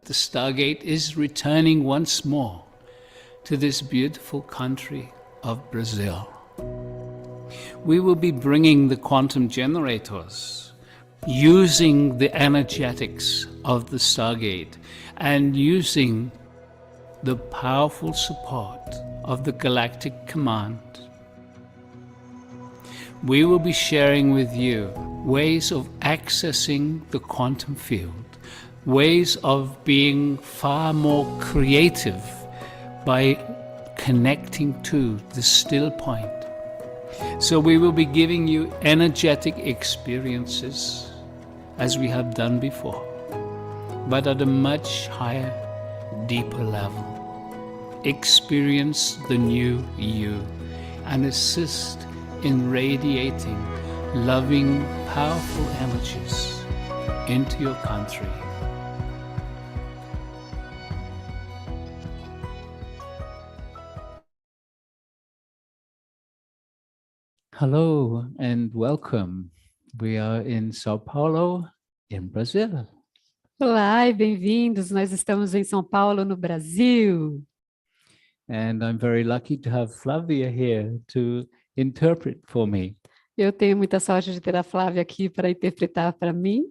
the Stargate is returning once more to this beautiful country of Brazil. We will be bringing the quantum generators, using the energetics of the Stargate and using the powerful support of the Galactic Command. We will be sharing with you ways of accessing the quantum field, ways of being far more creative by connecting to the still point. So we will be giving you energetic experiences as we have done before, but at a much higher, deeper level. Experience the new you and assist in radiating loving, powerful energies into your country. Hello and welcome. We are in São Paulo, in Brazil. Olá e bem-vindos. Nós estamos em São Paulo, no Brasil. And I'm very lucky to have Flavia here to interpret for me. Eu tenho muita sorte de ter a Flávia aqui para interpretar para mim.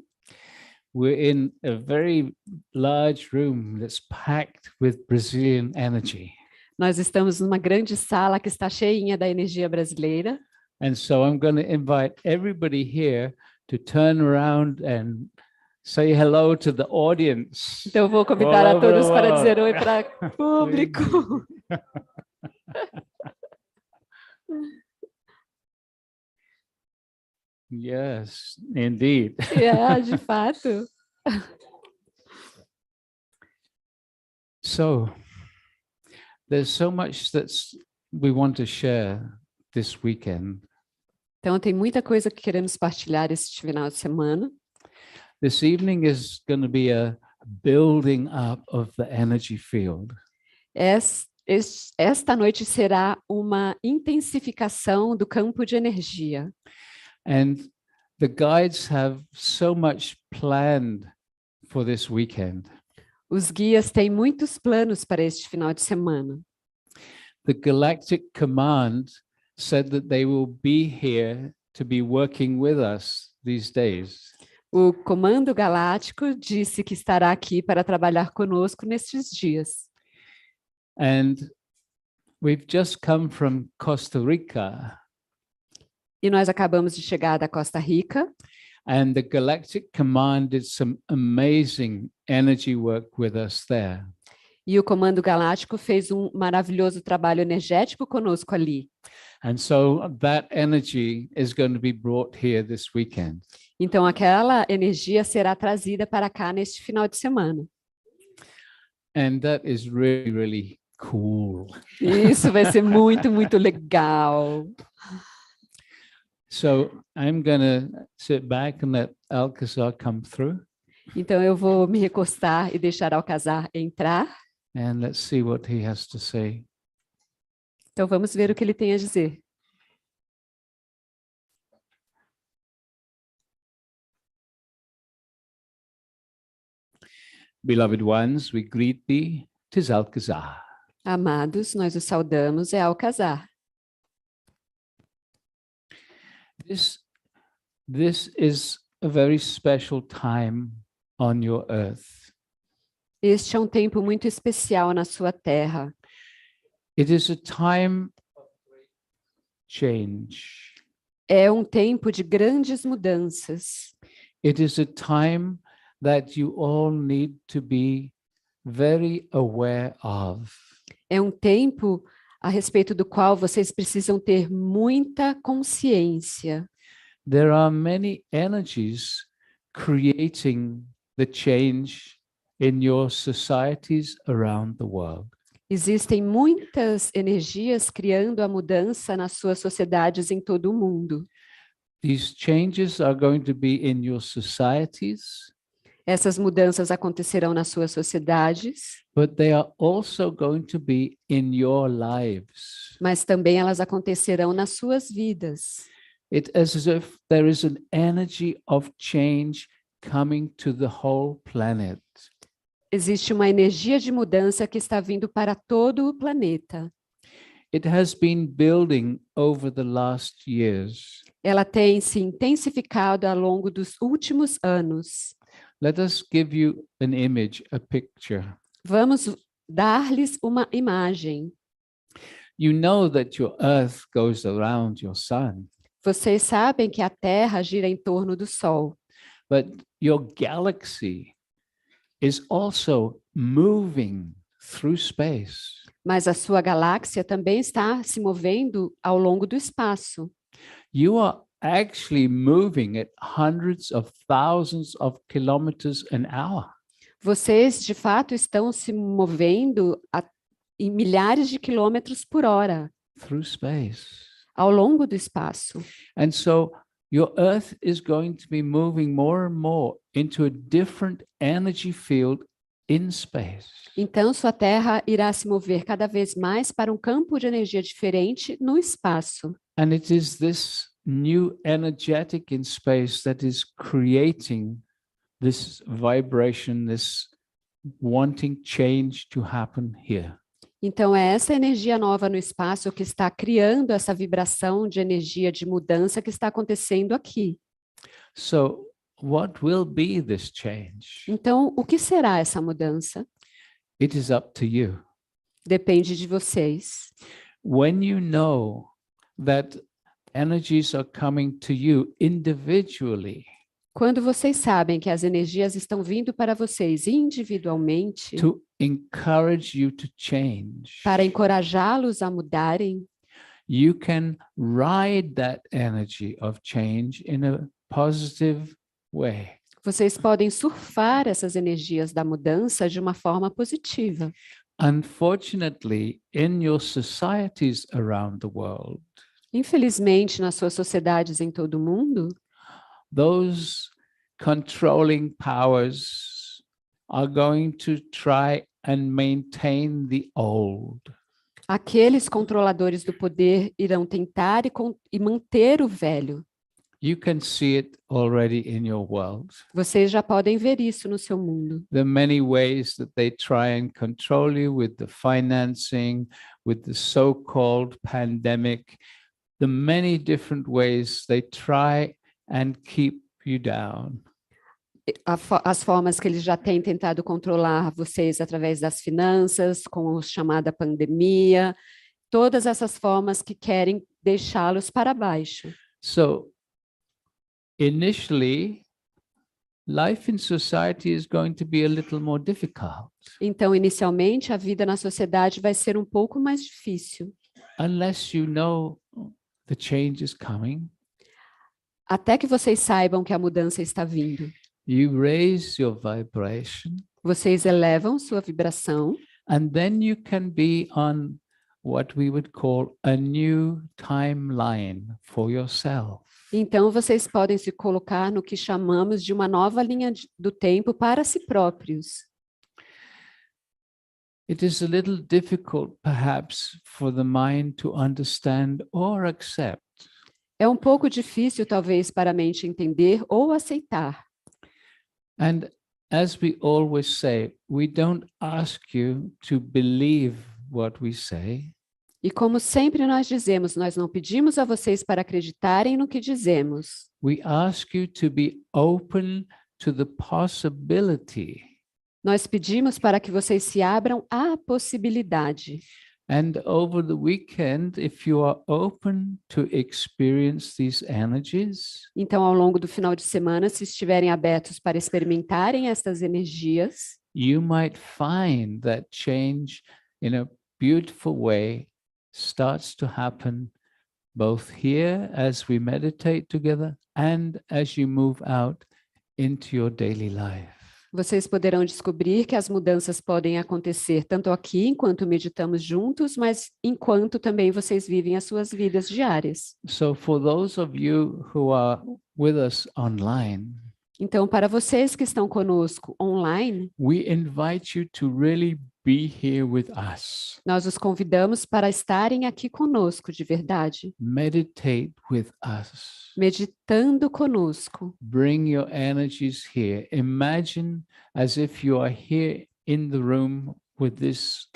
We're in a very large room that's packed with Brazilian energy. Nós estamos numa grande sala que está cheinha da energia brasileira. And so I'm going to invite everybody here to turn around and say hello to the audience. Então eu vou convidar a todos para dizer oi para o público. Yes, indeed. De fato. So there's so much that we want to share this weekend. Então tem muita coisa que queremos partilhar este final de semana. This evening is going to be a building up of the energy field. Esta noite será uma intensificação do campo de energia. And the guides have so much planned for this weekend. Os guias têm muitos planos para este final de semana. The Galactic Command said that they will be here to be working with us these days. O Comando Galáctico disse que estará aqui para trabalhar conosco nestes dias. And we've just come from Costa Rica. E nós acabamos de chegar da Costa Rica. And the Galactic Command did some amazing energy work with us there. E o Comando Galáctico fez um maravilhoso trabalho energético conosco ali. And so that energy is going to be brought here this weekend. Então aquela energia será trazida para cá neste final de semana. And that is really, really cool. Isso vai ser muito, muito legal. So I'm going to sit back and let Alcazar come through. Então eu vou me recostar e deixar Alcazar entrar. And let's see what he has to say. Então vamos ver o que ele tem a dizer. Beloved ones, we greet thee, 'tis Alcazar. Amados, nós os saudamos, é Alcazar. This is a very special time on your earth. Este é um tempo muito especial na sua terra. It is a time of great change. É um tempo de grandes mudanças. It is a time that you all need to be very aware of. É um tempo a respeito do qual vocês precisam ter muita consciência. There are many energies creating the change in your societies around the world. Existem muitas energias criando a mudança nas suas sociedades em todo o mundo. These changes are going to be in your societies. Essas mudanças acontecerão nas suas sociedades. But they are also going to be in your lives. Mas também elas acontecerão nas suas vidas. It's as if there is an energy of change coming to the whole planet. Existe uma energia de mudança que está vindo para todo o planeta. It has been building over the last years. Ela tem se intensificado ao longo dos últimos anos. Let us give you an image, a picture. Vamos dar-lhes uma imagem. You know that your earth goes around your sun, Vocês sabem que a Terra gira em torno do Sol, but your galaxy is also moving through space. mas a sua galáxia também está se movendo ao longo do espaço. You are actually moving at hundreds of thousands of kilometers an hour. Vocês, de fato, estão se movendo em milhares de quilômetros por hora Through space. ao longo do espaço. And so your earth is going to be moving more and more into a different energy field in space. Então, sua Terra irá se mover cada vez mais para um campo de energia diferente no espaço. And it is this new energetic in space that is creating this vibration, this wanting change to happen here. Então, é essa energia nova no espaço que está criando essa vibração de energia de mudança que está acontecendo aqui. So what will be this change? Então, o que será essa mudança? It is up to you. Depende de vocês. When you know that energies are coming to you individually, Quando vocês sabem que as energias estão vindo para vocês individualmente, to encourage you to change, para encorajá-los a mudarem, you can ride that energy of change in a positive way. vocês podem surfar essas energias da mudança de uma forma positiva. Unfortunately, in your societies around the world, Infelizmente, nas suas sociedades em todo o mundo, those controlling powers are going to try and maintain the old. aqueles controladores do poder irão tentar e manter o velho. You can see it already in your world. Vocês já podem ver isso no seu mundo. There are many ways that they try and control you with the financing, with the so-called pandemic, the many different ways they try and keep you down. As formas que eles já têm tentado controlar vocês através das finanças, com a chamada pandemia, todas essas formas que querem deixá-los para baixo. So initially, life in society is going to be a little more difficult Então, inicialmente, a vida na sociedade vai ser um pouco mais difícil, unless you know the change is coming. até que vocês saibam que a mudança está vindo. You raise your vibration, Vocês elevam sua vibração, and then you can be on what we would call a new timeline for yourself. então vocês podem se colocar no que chamamos de uma nova linha do tempo para si próprios. It is a little difficult, perhaps, for the mind to understand or accept. É um pouco difícil, talvez, para a mente entender ou aceitar. And as we always say, we don't ask you to believe what we say. E como sempre nós dizemos, nós não pedimos a vocês para acreditarem no que dizemos. We ask you to be open to the possibility. Nós pedimos para que vocês se abram à possibilidade. And over the weekend, if you are open to experience these energies, Então, ao longo do final de semana, se estiverem abertos para experimentarem estas energias, you might find that change in a beautiful way starts to happen both here as we meditate together and as you move out into your daily life. vocês poderão descobrir que as mudanças podem acontecer tanto aqui, enquanto meditamos juntos, mas enquanto também vocês vivem as suas vidas diárias. So for those of you who are with us online, Então, para vocês que estão conosco online, we invite you to really be here with us. nós os convidamos para estarem aqui conosco de verdade, Meditate with us. meditando conosco. Bring your energies here. Imagine as if you are here in the room with this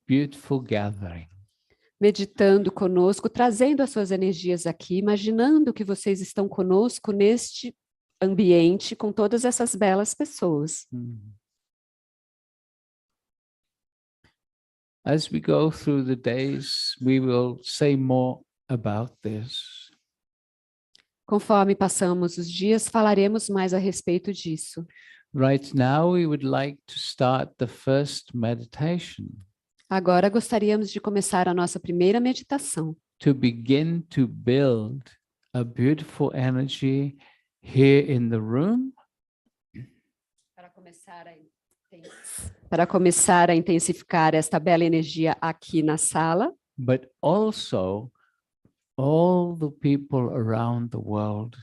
beautiful gathering. Meditando conosco, trazendo as suas energias aqui, imaginando que vocês estão conosco neste ambiente com todas essas belas pessoas. As we go through the days, we will say more about this. Conforme passamos os dias, falaremos mais a respeito disso. Right now, we would like to start the first meditation. Agora gostaríamos de começar a nossa primeira meditação. To begin to build a beautiful energy here in the room. Para começar a intensificar esta bela energia aqui na sala. But also all the people around the world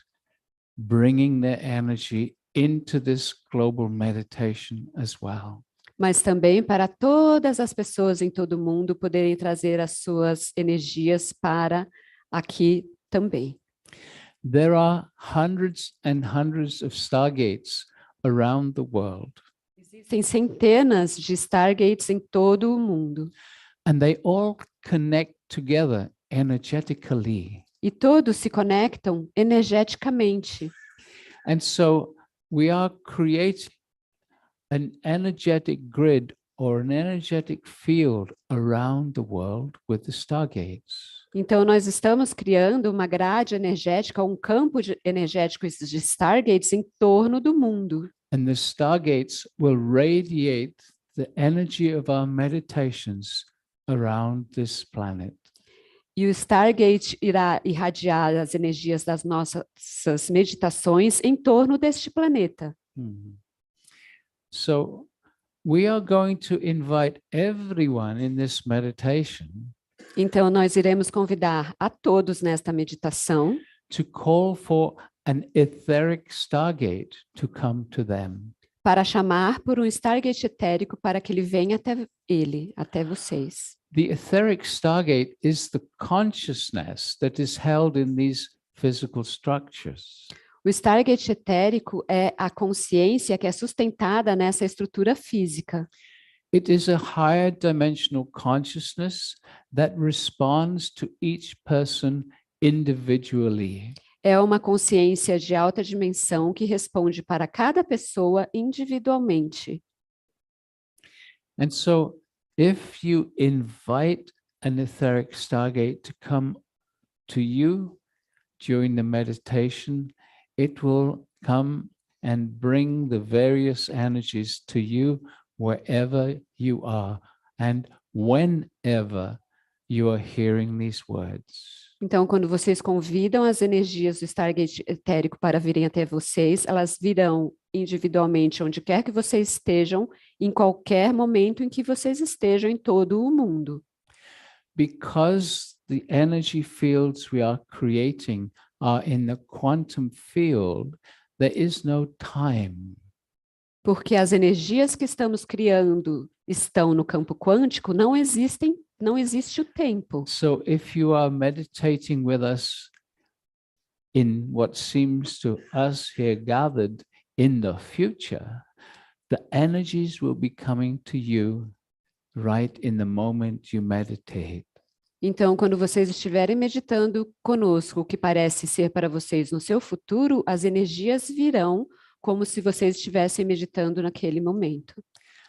bringing their energy into this global meditation as well. Mas também para todas as pessoas em todo o mundo poderem trazer as suas energias para aqui também. There are hundreds and hundreds of stargates around the world. Existem centenas de stargates em todo o mundo. And they all connect together energetically. E todos se conectam energeticamente. And so we are creating an energetic grid or an energetic field around the world with the stargates. Então nós estamos criando uma grade energética, um campo energético de stargates em torno do mundo. And the stargates will radiate the energy of our meditations around this planet. E o Stargate irá irradiar as energias das nossas meditações em torno deste planeta. So we are going to invite everyone in this meditation. Então nós iremos convidar a todos nesta meditação To call for an etheric stargate to come to them. Para chamar por um Stargate etérico para que ele venha até vocês. The etheric stargate is the consciousness that is held in these physical structures. O Stargate etérico é a consciência que é sustentada nessa estrutura física. It is a higher dimensional consciousness that responds to each person individually. É uma consciência de alta dimensão que responde para cada pessoa individualmente. And so, if you invite an etheric stargate to come to you during the meditation, it will come and bring the various energies to you wherever you are and whenever you are hearing these words. Então, quando vocês convidam as energias do Stargate etérico para virem até vocês, elas virão individualmente onde quer que vocês estejam, em qualquer momento em que vocês estejam em todo o mundo. Because the energy fields we are creating are in the quantum field, there is no time. Porque as energias que estamos criando estão no campo quântico, não existe o tempo. So if you are meditating with us in what seems to us here gathered in the future, the energies will be coming to you right in the moment you meditate. Então, quando vocês estiverem meditando conosco, o que parece ser para vocês no seu futuro, as energias virão como se vocês estivessem meditando naquele momento.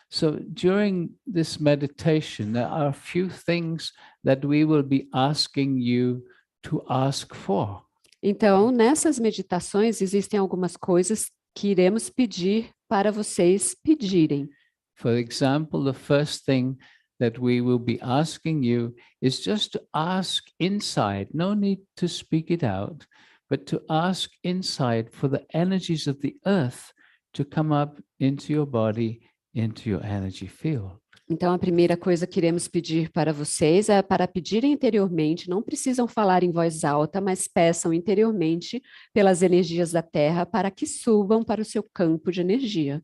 So during this meditation, there are a few things that we will be asking you to ask for. Então, nessas meditações, existem algumas coisas que iremos pedir para vocês pedirem. For example, the first thing that we will be asking you is just to ask inside, no need to speak it out, but to ask inside for the energies of the earth to come up into your body, into your energy field. Então, a primeira coisa que iremos pedir para vocês é para pedirem interiormente, não precisam falar em voz alta, mas peçam interiormente pelas energias da Terra para que subam para o seu campo de energia.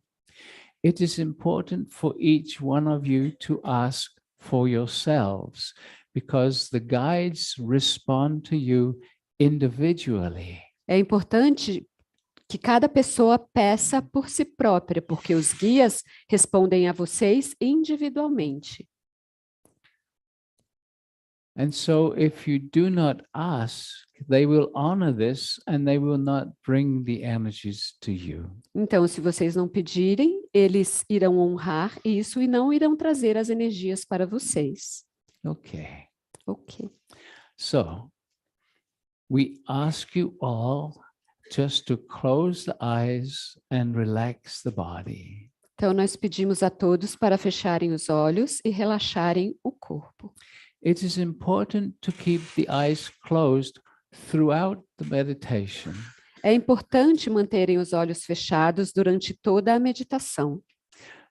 It is important for each one of you to ask for yourselves, because the guides respond to you individually. É importante que cada pessoa peça por si própria, porque os guias respondem a vocês individualmente. And so if you do not ask, they will honor this and they will not bring the energies to you. Então, se vocês não pedirem, eles irão honrar isso e não irão trazer as energias para vocês. Okay. Ok. So we ask you all just to close the eyes and relax the body. Então, nós pedimos a todos para fecharem os olhos e relaxarem o corpo. It is important to keep the eyes closed throughout the meditation. É importante manterem os olhos fechados durante toda a meditação.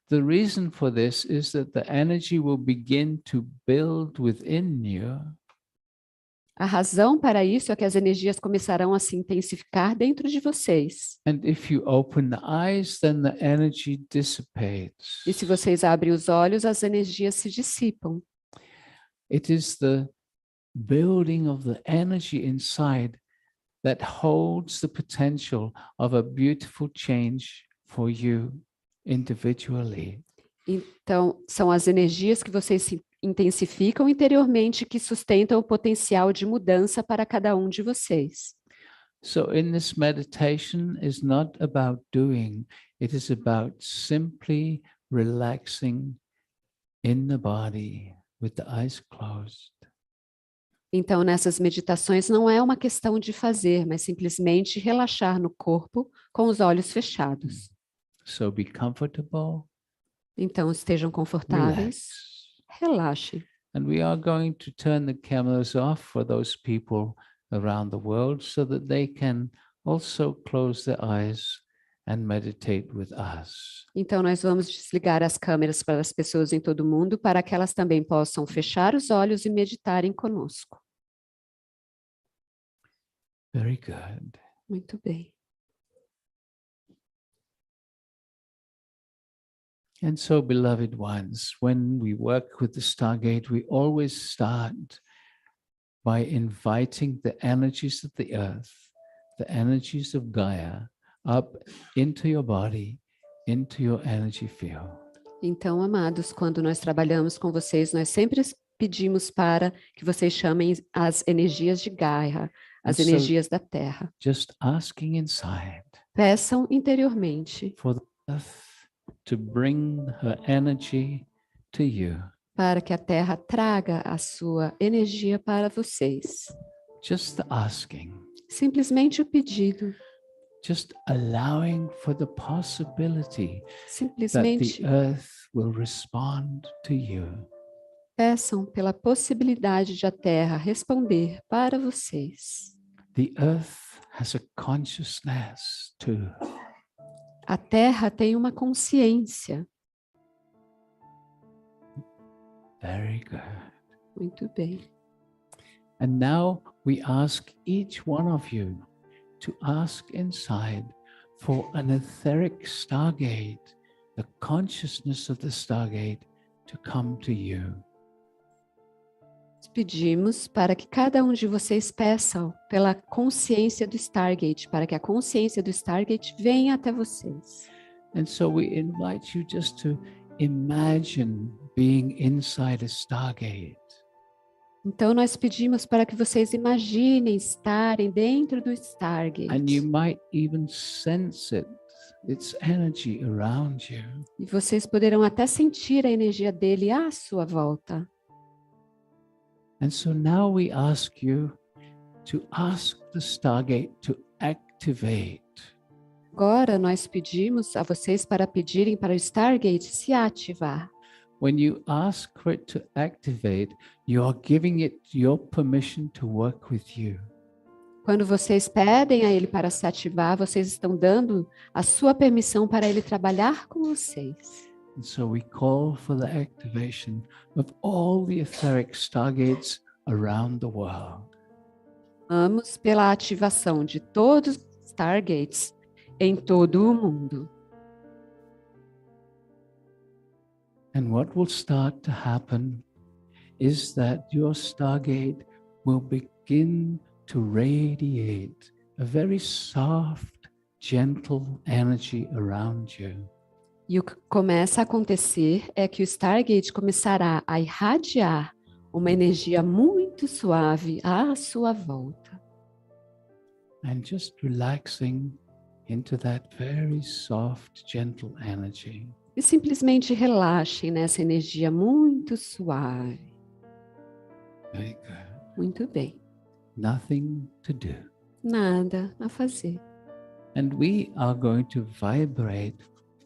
The reason for this is that the energy will begin to build within you. A razão para isso é que as energias começarão a se intensificar dentro de vocês. And if you open the eyes, then the energy dissipates. E se vocês abrem os olhos, as energias se dissipam. It is the building of the energy inside that holds the potential of a beautiful change for you individually. Então, são as energias que vocês se intensificam interiormente que sustentam o potencial de mudança para cada um de vocês. So in this meditation is not about doing, it is about simply relaxing in the body with the eyes closed. Então, nessas meditações não é uma questão de fazer, mas simplesmente relaxar no corpo com os olhos fechados. So be comfortable, Então, estejam confortáveis, relaxem. and we are going to turn the cameras off for those people around the world so that they can also close their eyes and meditate with us. Então, nós vamos desligar as câmeras para as pessoas em todo o mundo para que elas também possam fechar os olhos e meditarem conosco. Very good. Muito bem. And so, beloved ones, when we work with the Stargate, we always start by inviting the energies of the earth, the energies of Gaia, up into your body, into your energy field. Então, amados, quando nós trabalhamos com vocês, nós sempre pedimos para que vocês chamem as energias de Gaia, as energias da Terra. Just asking inside Peçam interiormente for the earth to bring her energy to you. para que a Terra traga a sua energia para vocês. Just asking. Simplesmente o pedido. Just allowing for the possibility that Simplesmente the earth will respond to you. peçam pela possibilidade de a Terra responder para vocês. The earth has a consciousness too. A Terra tem uma consciência. Very good. Muito bem. And now we ask each one of you to ask inside for an etheric stargate, the consciousness of the stargate to come to you. Pedimos para que cada um de vocês peçam pela consciência do Stargate, para que a consciência do Stargate venha até vocês. And so we invite you just to imagine being inside a stargate. Então nós pedimos para que vocês imaginem estarem dentro do And you Stargate. might even sense it, its energy around you. E vocês poderão até sentir a energia dele à sua volta. And so now we ask you to ask the stargate to activate. Agora nós pedimos a vocês para pedirem para o Stargate se ativar. When you ask for it to activate, you are giving it your permission to work with you. Quando vocês pedem a ele para se ativar, vocês estão dando a sua permissão para ele trabalhar com vocês. And so we call for the activation of all the etheric stargates around the world. Clamamos pela ativação de todos os Stargates em todo o mundo. And what will start to happen is that your stargate will begin to radiate a very soft gentle energy around you. E o que começa a acontecer é que o Stargate começará a irradiar uma energia muito suave à sua volta. And just relaxing into that very soft, gentle energy. E simplesmente relaxem nessa energia muito suave. Very good. Muito bem. Nothing to do. Nada a fazer. And we are going to vibrate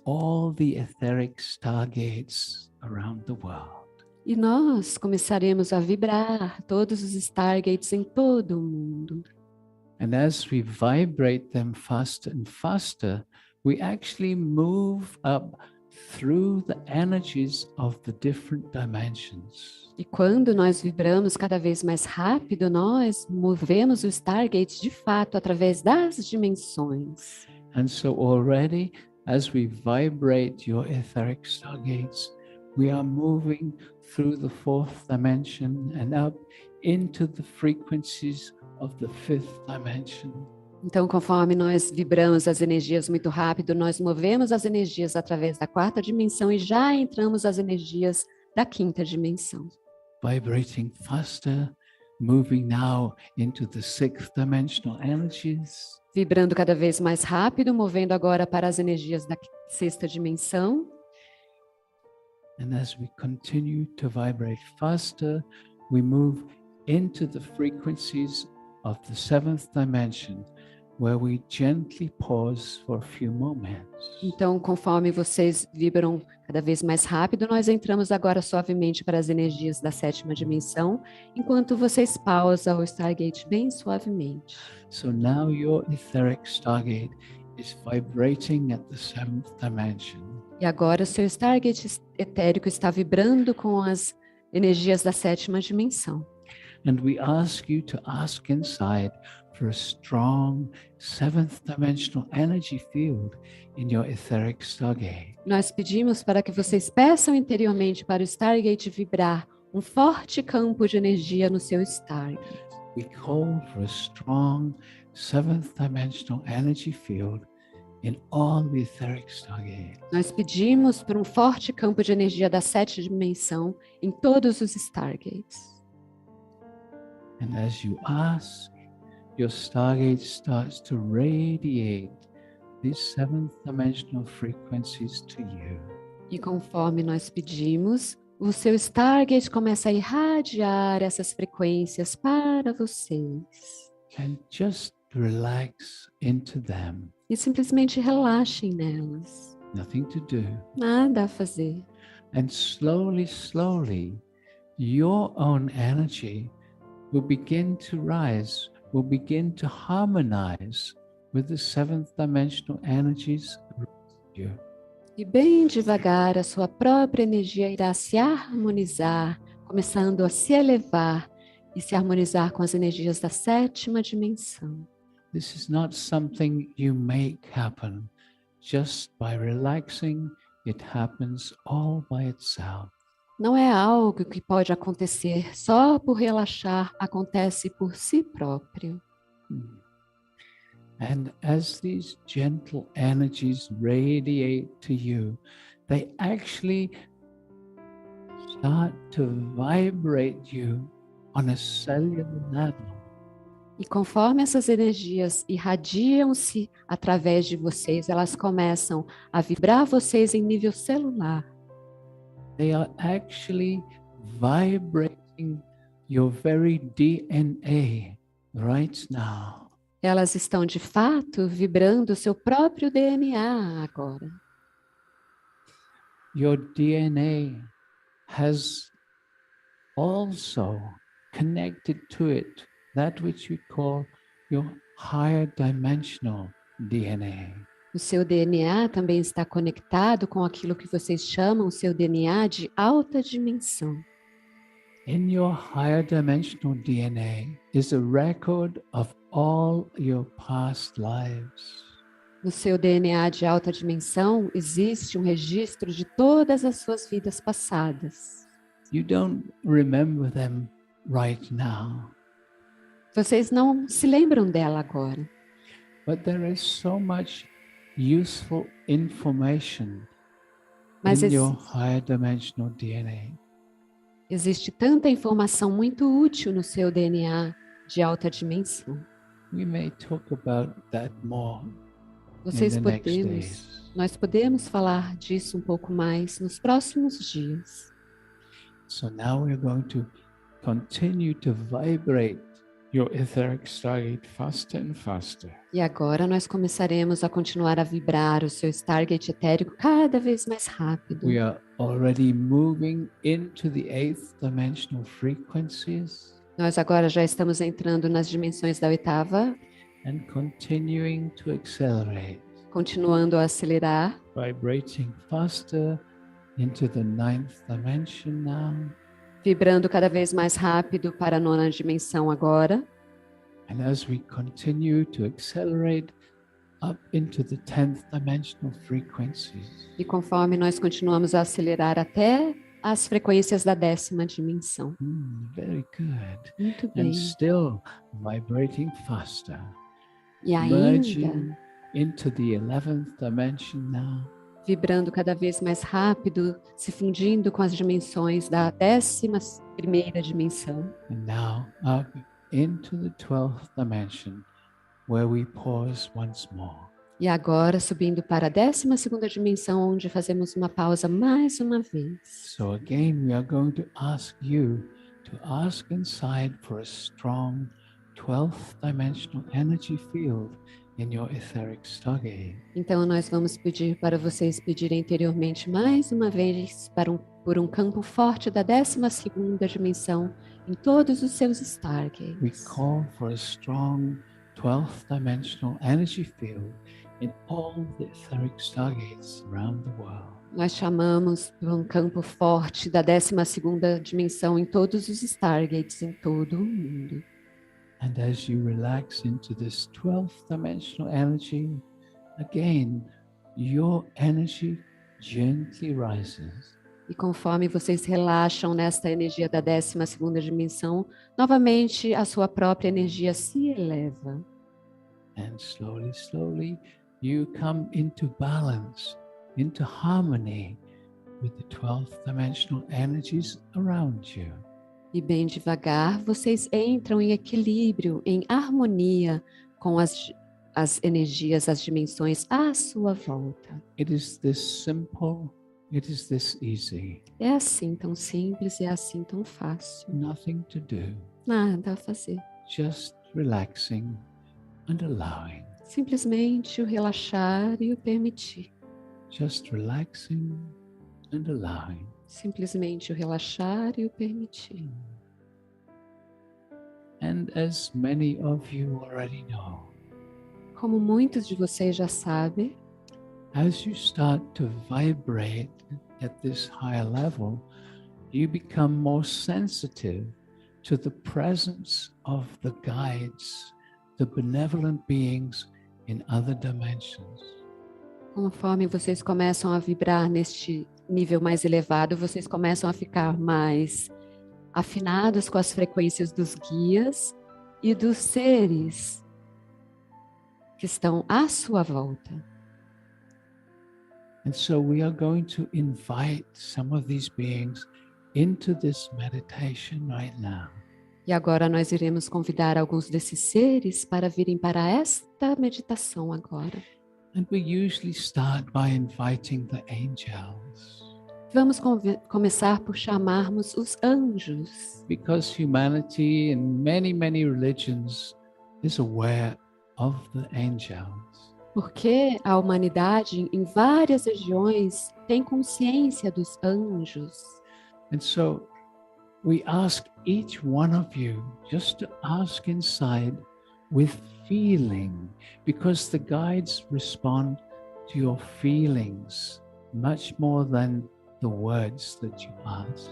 all the etheric stargates around the world. E nós começaremos a vibrar todos os Stargates em todo o mundo. And as we vibrate them faster and faster, we actually move up through the energies of the different dimensions. E quando nós vibramos cada vez mais rápido, nós movemos o Stargate de fato através das dimensões. And so already, as we vibrate your etheric stargates, we are moving through the fourth dimension and up into the frequencies of the fifth dimension. Então, conforme nós vibramos as energias muito rápido, nós movemos as energias através da quarta dimensão e já entramos as energias da quinta dimensão. Vibrating faster, moving now into the sixth dimensional energies. Vibrando cada vez mais rápido, movendo agora para as energias da sexta dimensão. And as we continue to vibrate faster, we move into the frequencies of the seventh dimension, where we gently pause for a few moments. Então, conforme vocês vibram cada vez mais rápido, nós entramos agora suavemente para as energias da sétima dimensão, enquanto vocês pausam o Stargate bem suavemente. So now your etheric stargate is vibrating at the seventh dimension. E agora o seu Stargate etérico está vibrando com as energias da sétima dimensão. And we ask you to ask inside for a strong seventh dimensional energy field in your etheric stargate. Nós pedimos para que vocês peçam interiormente para o Stargate vibrar um forte campo de energia no seu Stargate. We call for a strong seventh dimensional energy field in all the etheric stargates. Nós pedimos por um forte campo de energia da sétima dimensão em todos os Stargates. And as you ask, your stargate starts to radiate these seventh dimensional frequencies to you. E conforme nós pedimos, o seu Stargate começa a irradiar essas frequências para vocês. And just relax into them. E simplesmente relaxem nelas. Nothing to do. Nada a fazer. And slowly, slowly, your own energy will begin to rise, will begin to harmonize with the seventh dimensional energies around you. E bem devagar, a sua própria energia irá se harmonizar, começando a se elevar e se harmonizar com as energias da sétima dimensão. This is not something you make happen. Just by relaxing, it happens all by itself. Não é algo que pode acontecer só por relaxar, acontece por si próprio. And as these gentle energies radiate to you, they actually start to vibrate you on a cellular level. E conforme essas energias irradiam-se através de vocês, elas começam a vibrar vocês em nível celular. They are actually vibrating your very DNA right now. Elas estão de fato vibrando o seu próprio DNA agora. Your DNA has also connected to it that which we call your higher dimensional DNA. O seu DNA também está conectado com aquilo que vocês chamam o seu DNA de alta dimensão. In your higher dimensional DNA is a record of all your past lives. No seu DNA de alta dimensão existe um registro de todas as suas vidas passadas. You don't remember them right now, Vocês não se lembram dela agora, But there is so much useful information Mas in your higher dimensional DNA. existe tanta informação muito útil no seu DNA de alta dimensão. We may talk about that more in Vocês the next days. Nós podemos falar disso um pouco mais nos próximos dias. So now we're going to continue to vibrate your etheric stargate faster and faster. E agora nós começaremos a continuar a vibrar o seu Stargate etérico cada vez mais rápido. We are already moving into the 8th dimensional frequencies Nós agora já estamos entrando nas dimensões da oitava, and continuing to accelerate, continuando a acelerar, vibrating faster into the 9th dimension now. vibrando cada vez mais rápido para a nona dimensão agora. And as we continue to accelerate up into the 10th dimensional frequencies, E conforme nós continuamos a acelerar até as frequências da 10ª dimensão. very good. Muito And bem. still vibrating faster, E ainda merging into the 11th dimension now. vibrando cada vez mais rápido, se fundindo com as dimensões da 11ª dimensão. And now up into the 12th dimension, where we pause once more. E agora subindo para a 12ª dimensão, onde fazemos uma pausa mais uma vez. So again, we are going to ask you to ask inside for a strong 12th dimensional energy field in your etheric stargate. Então nós vamos pedir para vocês pedirem interiormente mais uma vez por um campo forte da 12ª dimensão em todos os seus We Stargates. call for a strong 12th dimensional energy field in all the etheric stargates around the world. Nós chamamos por um campo forte da 12ª dimensão em todos os Stargates em todo o mundo. And as you relax into this 12th dimensional energy, again, your energy gently rises. E conforme vocês relaxam nesta energia da 12ª dimensão, novamente a sua própria energia se eleva. And slowly, slowly, you come into balance, into harmony with the 12th dimensional energies around you. E bem devagar, vocês entram em equilíbrio, em harmonia com as energias, as dimensões à sua volta. It is this simple, it is this easy, É assim tão simples, é assim tão fácil. nothing to do, Nada a fazer. just relaxing and allowing, Simplesmente o relaxar e o permitir. just relaxing and allowing. Simplesmente o relaxar e o permitir. And as many of you already know, Como muitos de vocês já sabem, as you start to vibrate at this higher level, you become more sensitive to the presence of the guides, the benevolent beings in other dimensions. conforme vocês começam a vibrar neste nível mais elevado, vocês começam a ficar mais afinados com as frequências dos guias e dos seres que estão à sua volta. And so we are going to invite some of these beings into this meditation right now. E agora nós iremos convidar alguns desses seres para virem para esta meditação agora. And we usually start by inviting the angels, Vamos começar por chamarmos os anjos, because humanity in many, many religions is aware of the angels. porque a humanidade em várias regiões tem consciência dos anjos. And so we ask each one of you just to ask inside with feeling, because the guides respond to your feelings much more than the words that you ask.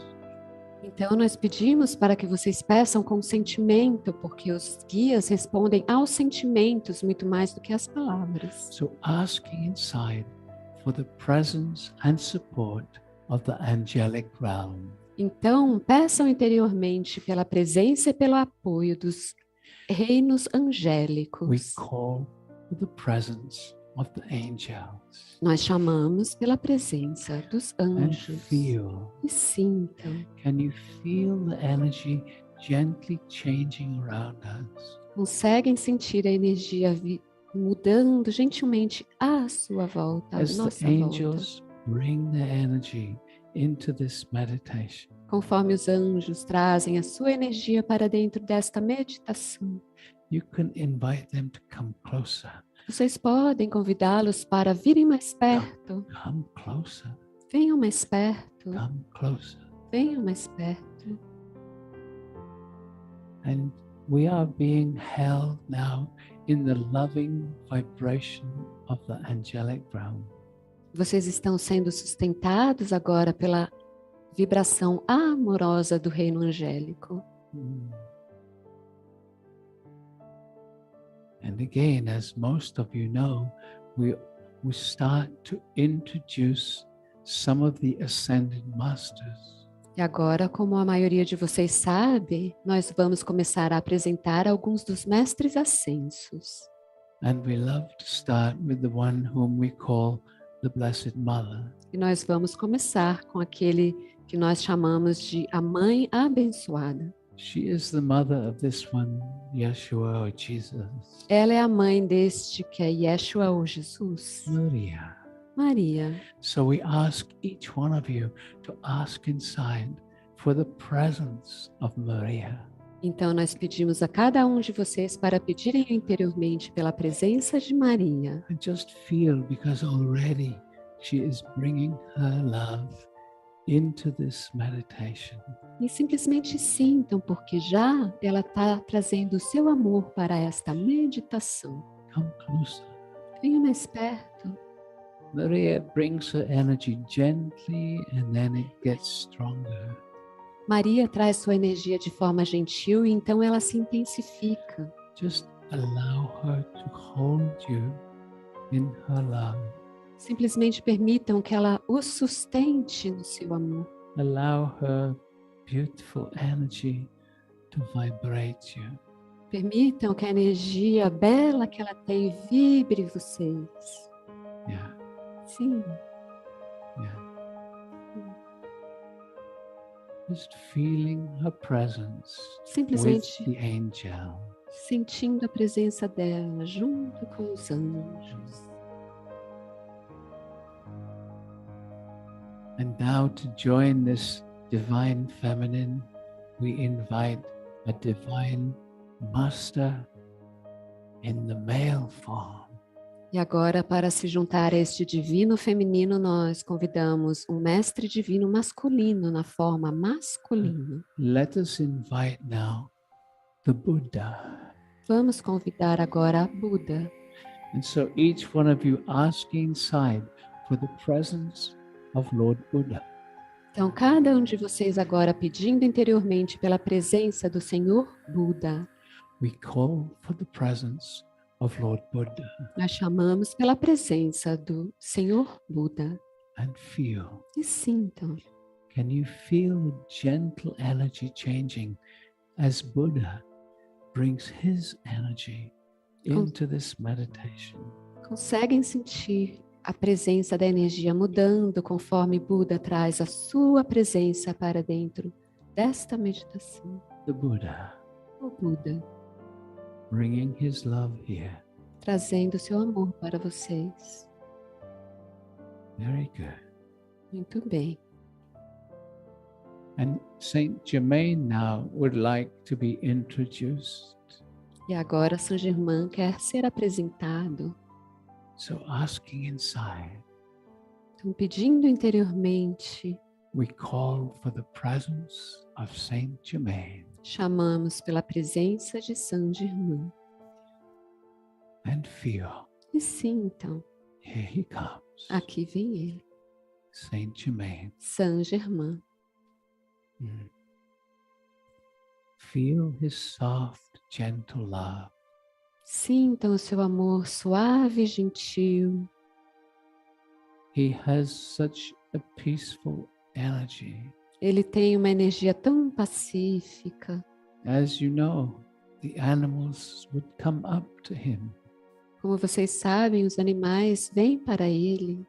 Então nós pedimos para que vocês peçam com sentimento, porque os guias respondem aos sentimentos muito mais do que às palavras. So asking inside for the presence and support of the angelic realm. Então peçam interiormente pela presença e pelo apoio dos reinos We angélicos. call with the presence of the angels. Nós chamamos pela presença dos And anjos. feel, E sintam. can you feel the energy gently changing around us? Conseguem sentir a energia mudando gentilmente à sua volta, à As the nossa volta. angels bring their energy into this meditation. Conforme os anjos trazem a sua energia para dentro desta meditação, You can invite them to come closer. vocês podem convidá-los para virem mais perto. Come closer. Venham mais perto. Come closer. Venham mais perto. And we are being held now in the loving vibration of the angelic realm. Vocês estão sendo sustentados agora pela vibração amorosa do reino angélico. And again, as most of you know, we start to introduce some of the ascended masters. E agora, como a maioria de vocês sabe, nós vamos começar a apresentar alguns dos mestres ascensos. And we love to start with the one whom we call the Blessed Mother. E nós vamos começar com aquele que nós chamamos de a Mãe Abençoada. She is the mother of this one, Yeshua or Jesus. Ela é a mãe deste que é Yeshua ou Jesus. Maria. Maria. So we ask each one of you to ask inside for the presence of Maria. Então nós pedimos a cada um de vocês para pedirem interiormente pela presença de Maria. And just feel, because already she is bringing her love into this meditation. E simplesmente sintam, porque já ela está trazendo o seu amor para esta meditação. Come closer. Venha mais perto. Maria brings her energy gently and then it gets stronger. Maria traz sua energia de forma gentil e então ela se intensifica. Just allow her to hold you in her love. Simplesmente permitam que ela os sustente no seu amor. Allow her beautiful energy to vibrate you. Permitam que a energia bela que ela tem vibre vocês. Yeah, Sim. yeah. Just feeling her presence with Simplesmente the angel. sentindo a presença dela junto com os anjos. And now to join this divine feminine, we invite a divine master in the male form. E agora, para se juntar a este divino feminino, nós convidamos um mestre divino masculino na forma masculina. Let us invite now the Buddha. Vamos convidar agora a Buda. And so each one of you ask inside for the presence of Lord Buddha. Então, cada um de vocês agora pedindo interiormente pela presença do Senhor Buda. We call for the presence of Lord Buddha Nós chamamos pela presença do Senhor Buda. and feel. E sintam. Can you feel the gentle energy changing as Buddha brings his energy into this meditation? Conseguem sentir a presença da energia mudando conforme Buda traz a sua presença para dentro desta meditação. The Buddha O Buda bringing his love here. trazendo seu amor para vocês. Very good. Muito bem. And Saint Germain now would like to be introduced. E agora Saint Germain quer ser apresentado. So asking inside, Então, pedindo interiormente, we call for the presence of Saint Germain chamamos pela presença de Saint Germain. and feel. E sintam, Here he comes. aqui vem ele, Saint Germain. Saint Germain. Feel his soft, gentle love. Sintam o seu amor suave e gentil. He has such a peaceful energy. Ele tem uma energia tão pacífica. As you know, the animals would come up to him Como vocês sabem, os animais vêm para ele.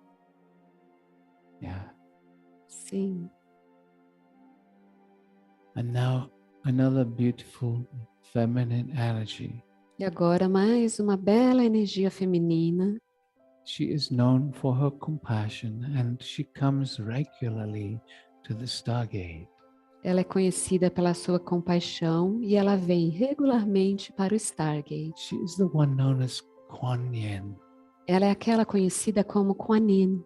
Yeah. Sim. And now another beautiful feminine energy. E agora mais uma bela energia feminina. She is known for her compassion and she comes regularly to the Stargate. Ela é conhecida pela sua compaixão e ela vem regularmente para o Stargate. She is the one known as Kuan Yin. Ela é aquela conhecida como Kuan Yin.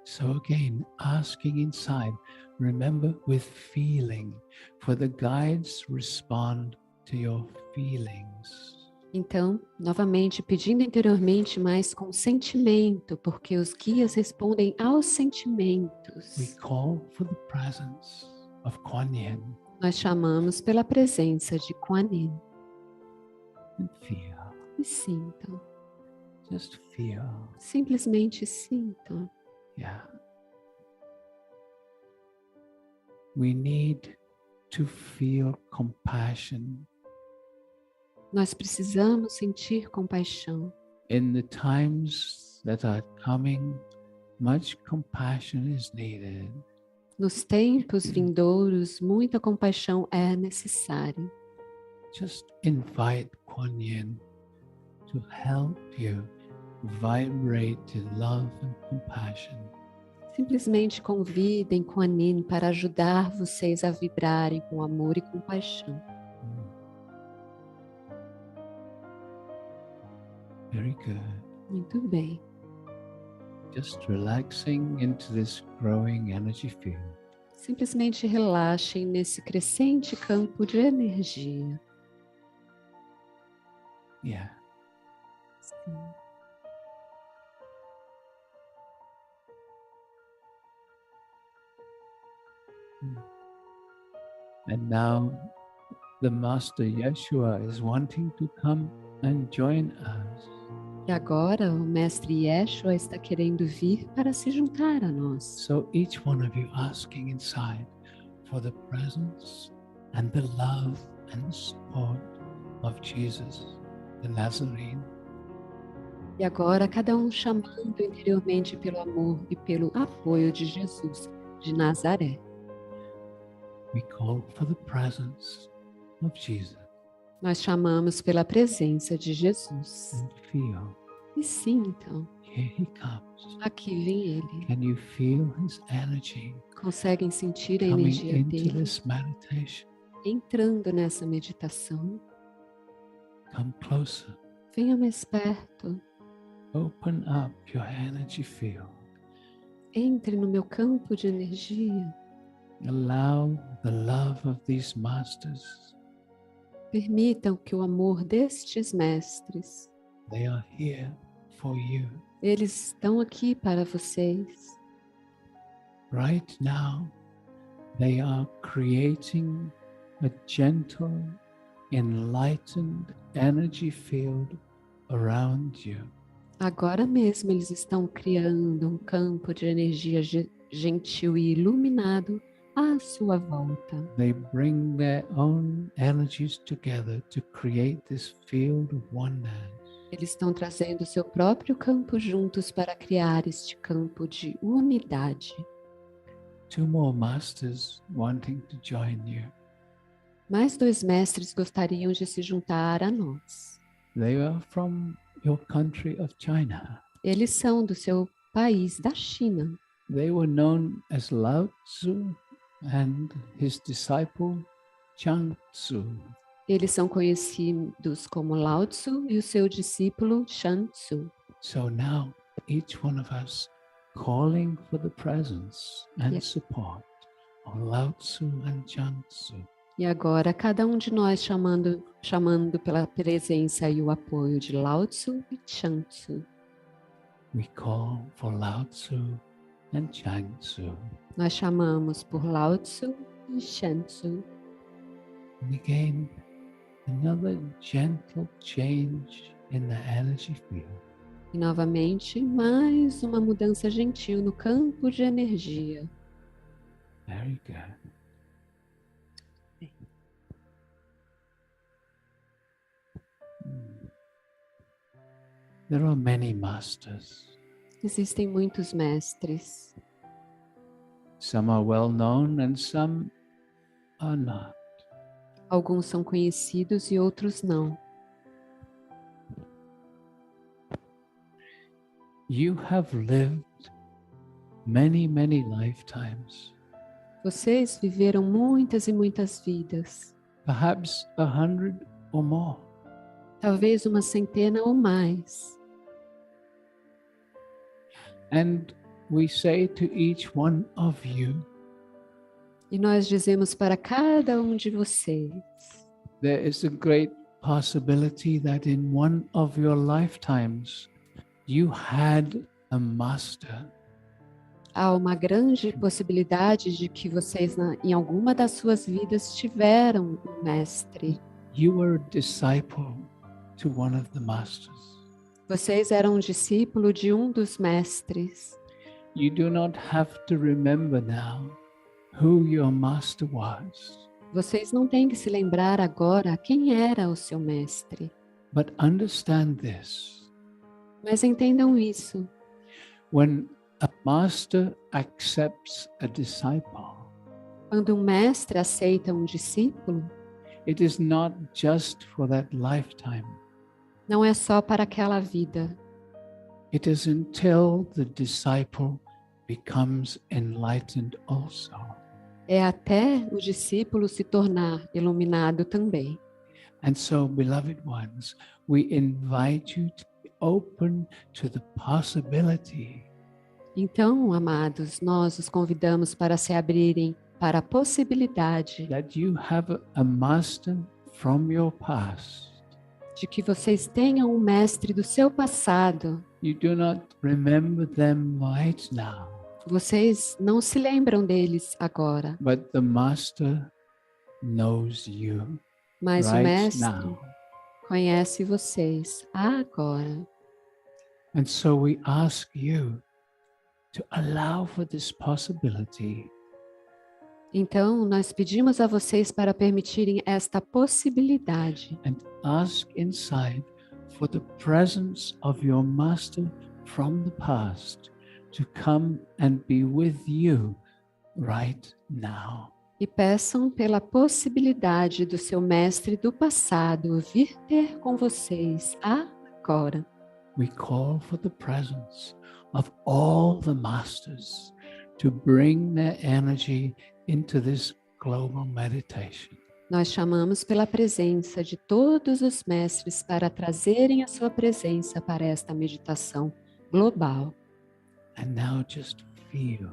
So again, asking inside, remember with feeling, for the guides respond to your feelings. Então, novamente, pedindo interiormente, mas com sentimento, porque os guias respondem aos We sentimentos. call for the presence of Kuan Yin Nós chamamos pela presença de Kuan Yin. and feel, E sintam, just feel, simplesmente sintam. yeah. We need to feel compassion Nós precisamos sentir compaixão. in the times that are coming. Much compassion is needed. Nos tempos vindouros, muita compaixão é necessária. Just invite Kuan Yin to help you vibrate in love and compassion. Simplesmente convidem Kuan Yin para ajudar vocês a vibrarem com amor e compaixão. Very good. Muito bem. Just relaxing into this growing energy field. Simplesmente relaxem nesse crescente campo de energia. Yeah. Sim. And now the Master Yeshua is wanting to come and join us. E agora o Mestre Yeshua está querendo vir para se juntar a nós. So each one of you asking inside for the presence and the love and the support of Jesus, the Nazarene. E agora cada um chamando interiormente pelo amor e pelo apoio de Jesus de Nazaré. We call for the presence of Jesus Nós chamamos pela presença de Jesus. and feel, E sintam, here he comes. aqui vem ele. Can you feel his energy Conseguem sentir a coming energia into dele this meditation? entrando nessa meditação. Come closer. Venha mais perto. Open up your energy field. Entre no meu campo de energia. Allow the love of these masters. Permitam que o amor destes mestres, They are here for you. eles estão aqui para vocês. Right now, they are creating a gentle, enlightened energy field around you. Agora mesmo eles estão criando um campo de energia gentil e iluminado à sua volta. They bring their own energies together to create this field of oneness. Eles estão trazendo o seu próprio campo juntos para criar este campo de unidade. Two more masters wanting to join you. Mais dois mestres gostariam de se juntar a nós. They are from your country of China. Eles são do seu país, da China. They were known as Lao Tzu and his disciple Chang Tzu. Eles são conhecidos como Lao Tzu e o seu discípulo Shan Tzu. So now each one of us calling for the presence and Yeah. support of Lao Tzu and Chang Tzu. E agora, cada um de nós chamando pela presença e o apoio de Lao Tzu e Shan Tzu. We call for Lao Tzu and Chang Tzu. Nós chamamos por Lao Tzu e Shan Tzu. And again, another gentle change in the energy field. E novamente, mais uma mudança gentil no campo de energia. Very good. There are many masters. Existem muitos mestres. Some are well known and some are not. Alguns são conhecidos e outros não. You have lived many, many lifetimes, Vocês viveram muitas e muitas vidas. perhaps 100 or more. Talvez uma centena ou mais. And we say to each one of you, E nós dizemos para cada um de vocês: there is a great possibility that in one of your lifetimes you had a master. há uma grande possibilidade de que vocês, em alguma das suas vidas, tiveram um mestre. You were a disciple to one of the masters. Vocês eram um discípulo de um dos mestres. You do not have to remember now who your master was, Vocês não têm que se lembrar agora quem era o seu mestre. but understand this. Mas entendam isso. When a master accepts a disciple, Quando um mestre aceita um discípulo, it is not just for that lifetime. não é só para aquela vida. It is until the disciple becomes enlightened also. É até o discípulo se tornar iluminado também. And so, beloved ones, we invite you to be open to the possibility Então, amados, nós os convidamos para se abrirem para a possibilidade that you have a master from your past. de que vocês tenham um mestre do seu passado. You do not remember them right now, Vocês não se lembram deles agora, but the master knows you mas o right mestre now. conhece vocês agora. And so we ask you to allow for this possibility Então, nós pedimos a vocês para permitirem esta possibilidade and ask inside for the presence of your master from the past to come and be with you right now. e peçam pela possibilidade do seu mestre do passado vir ter com vocês agora. We call for the presence of all the masters to bring their energy into this global meditation. Nós chamamos pela presença de todos os mestres para trazerem a sua presença para esta meditação global. And now just feel.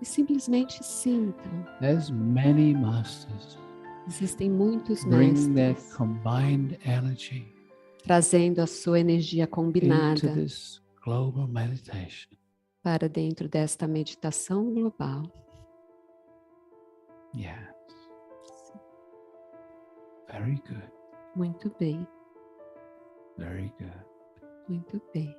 E simplesmente sintam. There's many masters. Existem muitos Bring their mestres combined energy trazendo a sua energia into combinada this global meditation. para dentro desta meditação global. Yes. Very good. Muito bem, Very good. muito bem.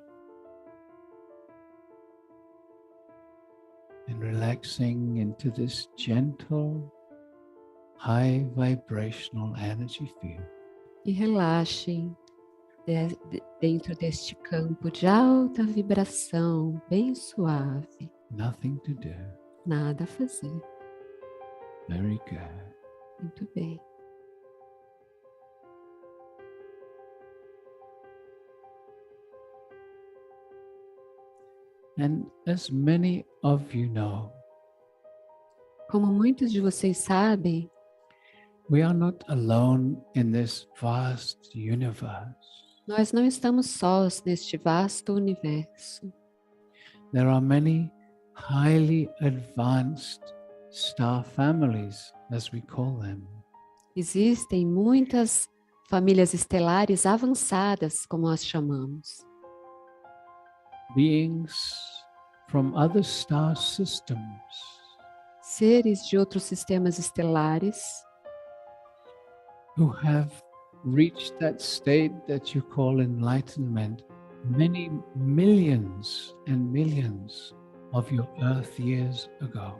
And relaxing into this gentle, high vibrational energy field. E relaxem dentro deste campo de alta vibração, bem suave. Nothing to do. Nada a fazer. Very good. Muito bem. And as many of you know, Como muitos de vocês sabem, we are not alone in this vast universe. nós não estamos sós neste vasto universo. There are many highly advanced star families, as we call them. Existem muitas famílias estelares avançadas, como nós chamamos. Beings from other star systems Seres de outros sistemas estelares who have reached that state that you call enlightenment many millions and millions of your Earth years ago.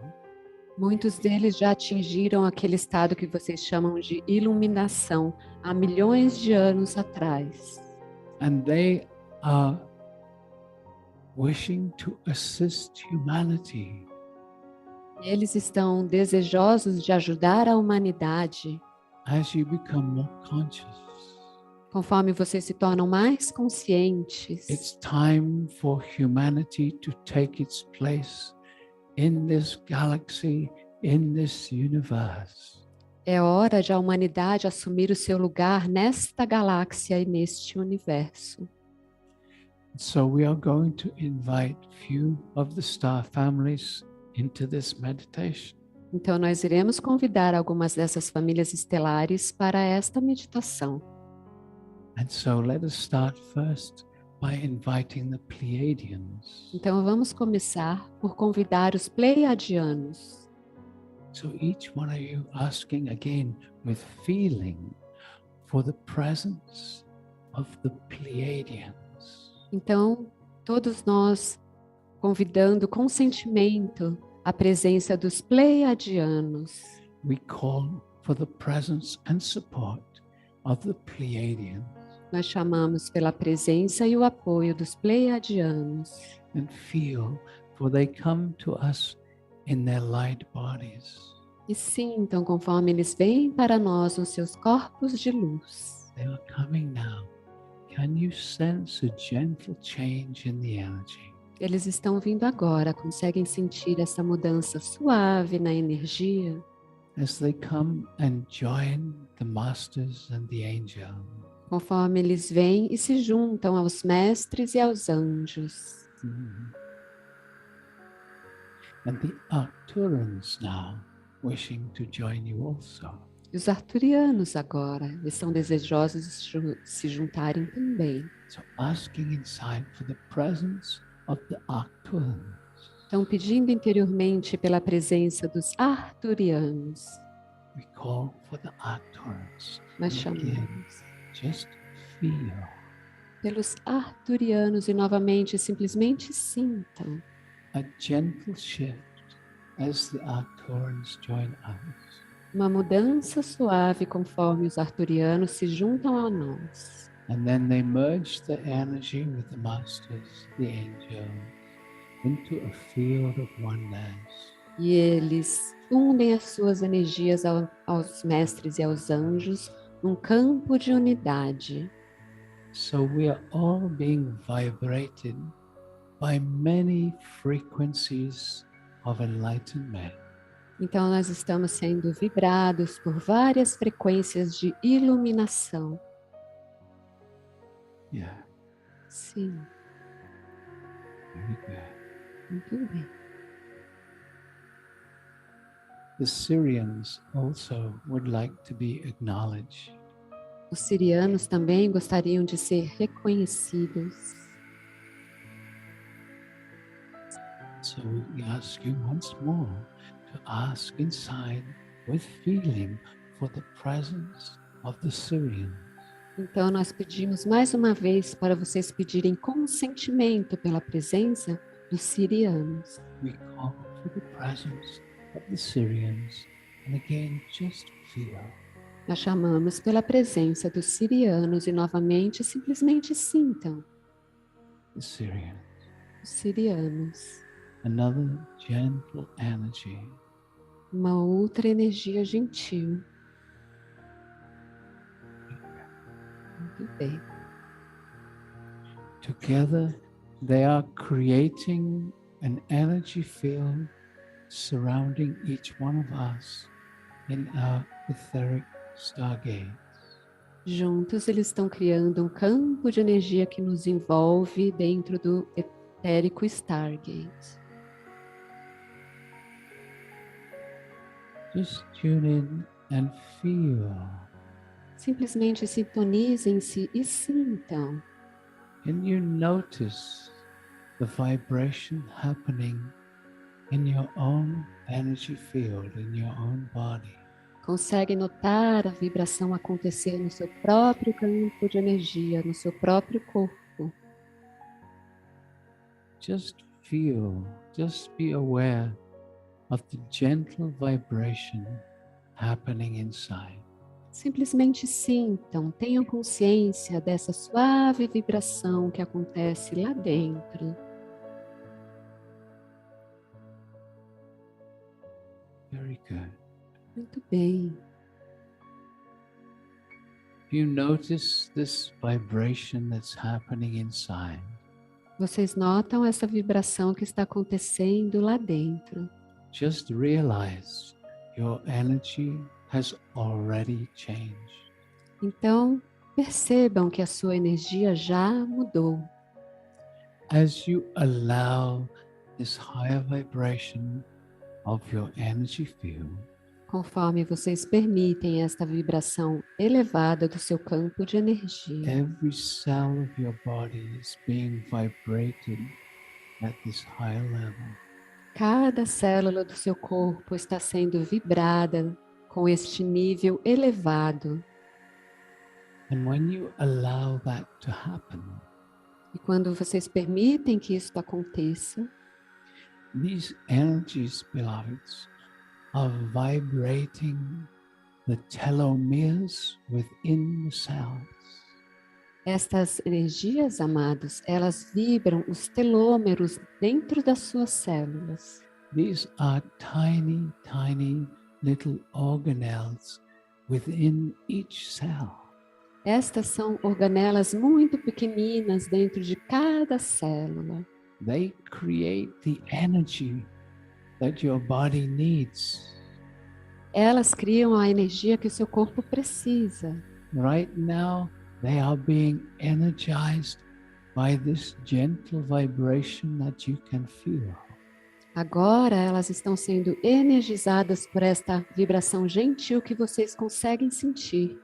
Muitos deles já atingiram aquele estado que vocês chamam de iluminação há milhões de anos atrás. And they are wishing to assist humanity. Eles estão desejosos de ajudar a humanidade. As you become more conscious, Conforme vocês se tornam mais conscientes, it's time for humanity to take its place in this galaxy, in this universe. é hora de a humanidade assumir o seu lugar nesta galáxia e neste universo. So we are going to invite few of the star families into this meditation. Então, nós iremos convidar algumas dessas famílias estelares para esta meditação. And so let us start first by inviting the Pleiadians. Então, vamos começar por convidar os Pleiadianos. So each one of you asking again with feeling for the presence of the Pleiadians. Então, todos nós convidando com sentimento a presença dos Pleiadianos. We call for the presence and support of the Pleiadians. Nós chamamos pela presença e o apoio dos Pleiadianos. And feel, for they come to us in their light bodies. E sintam conforme eles vêm para nós nos seus corpos de luz. They are coming now. Can you sense a gentle change in the energy? Eles estão vindo agora, conseguem sentir essa mudança suave na energia? As they come and join the masters and the angels. Conforme eles vêm e se juntam aos mestres e aos anjos. And the Arcturans now wishing to join you also. E os arturianos agora estão desejosos de se juntarem também. So asking inside for the presence of the Arcturans. Estão pedindo interiormente pela presença dos arturianos. We call for the Arcturans. Nós And again, chamamos just feel. pelos arturianos e novamente simplesmente sintam A gentle shift as the Arcturans join us. uma mudança suave conforme os arturianos se juntam a nós. And then they merge the energy with the masters, the angels, into a field of oneness. E eles fundem as suas energias aos mestres e aos anjos num campo de unidade. So we are all being vibrated by many frequencies of enlightenment. Então nós estamos sendo vibrados por várias frequências de iluminação. Yeah, Sim, very good. muito bem. The Syrians also would like to be acknowledged. Os sirianos também gostariam de ser reconhecidos. So we ask you once more to ask inside with feeling for the presence of the Syrians. Então nós pedimos mais uma vez para vocês pedirem com sentimento pela presença dos sirianos. We call for the presence of the Syrians, and again just feel. Nós chamamos pela presença dos sirianos e novamente simplesmente sintam The Syrians. os sirianos. Another gentle energy. Uma outra energia gentil. Muito bem. Together they are creating an energy field surrounding each one of us in our etheric stargates. Juntos eles estão criando um campo de energia que nos envolve dentro do etérico Stargate. Just tune in and feel. Simplesmente sintonizem-se e sintam. Can you notice the vibration happening in your own energy field, in your own body? Conseguem notar a vibração acontecer no seu próprio campo de energia, no seu próprio corpo. Just feel, just be aware of the gentle vibration happening inside. Simplesmente sintam, tenham consciência dessa suave vibração que acontece lá dentro. Very good. Muito bem. You notice this vibration that's happening inside. Vocês notam essa vibração que está acontecendo lá dentro. Just realize your energy has already changed. Então, percebam que a sua energia já mudou. As you allow this higher vibration of your energy field, Conforme vocês permitem esta vibração elevada do seu campo de energia, every cell of your body is being vibrated at this higher level. cada célula do seu corpo está sendo vibrada com este nível elevado. And when you allow that to happen, E quando vocês permitem que isso aconteça, these energies, beloveds, are vibrating the telomeres within the cells. estas energias, amados, elas vibram os telômeros dentro das suas células. These are tiny, tiny little organelles within each cell. Estas são organelas muito pequeninas dentro de cada célula. They create the energy that your body needs. Elas criam a energia que o seu corpo precisa. Right now, they are being energized by this gentle vibration that you can feel. Agora elas estão sendo energizadas por esta vibração gentil que vocês conseguem sentir.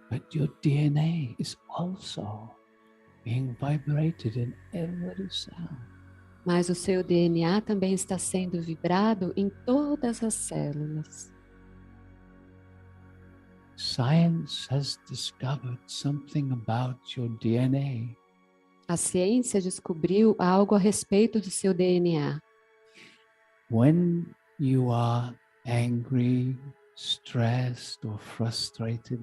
But your DNA is also being vibrated in every cell. Mas o seu DNA também está sendo vibrado em todas as células. Science has discovered something about your DNA. A ciência descobriu algo a respeito do seu DNA. When you are angry, stressed, or frustrated,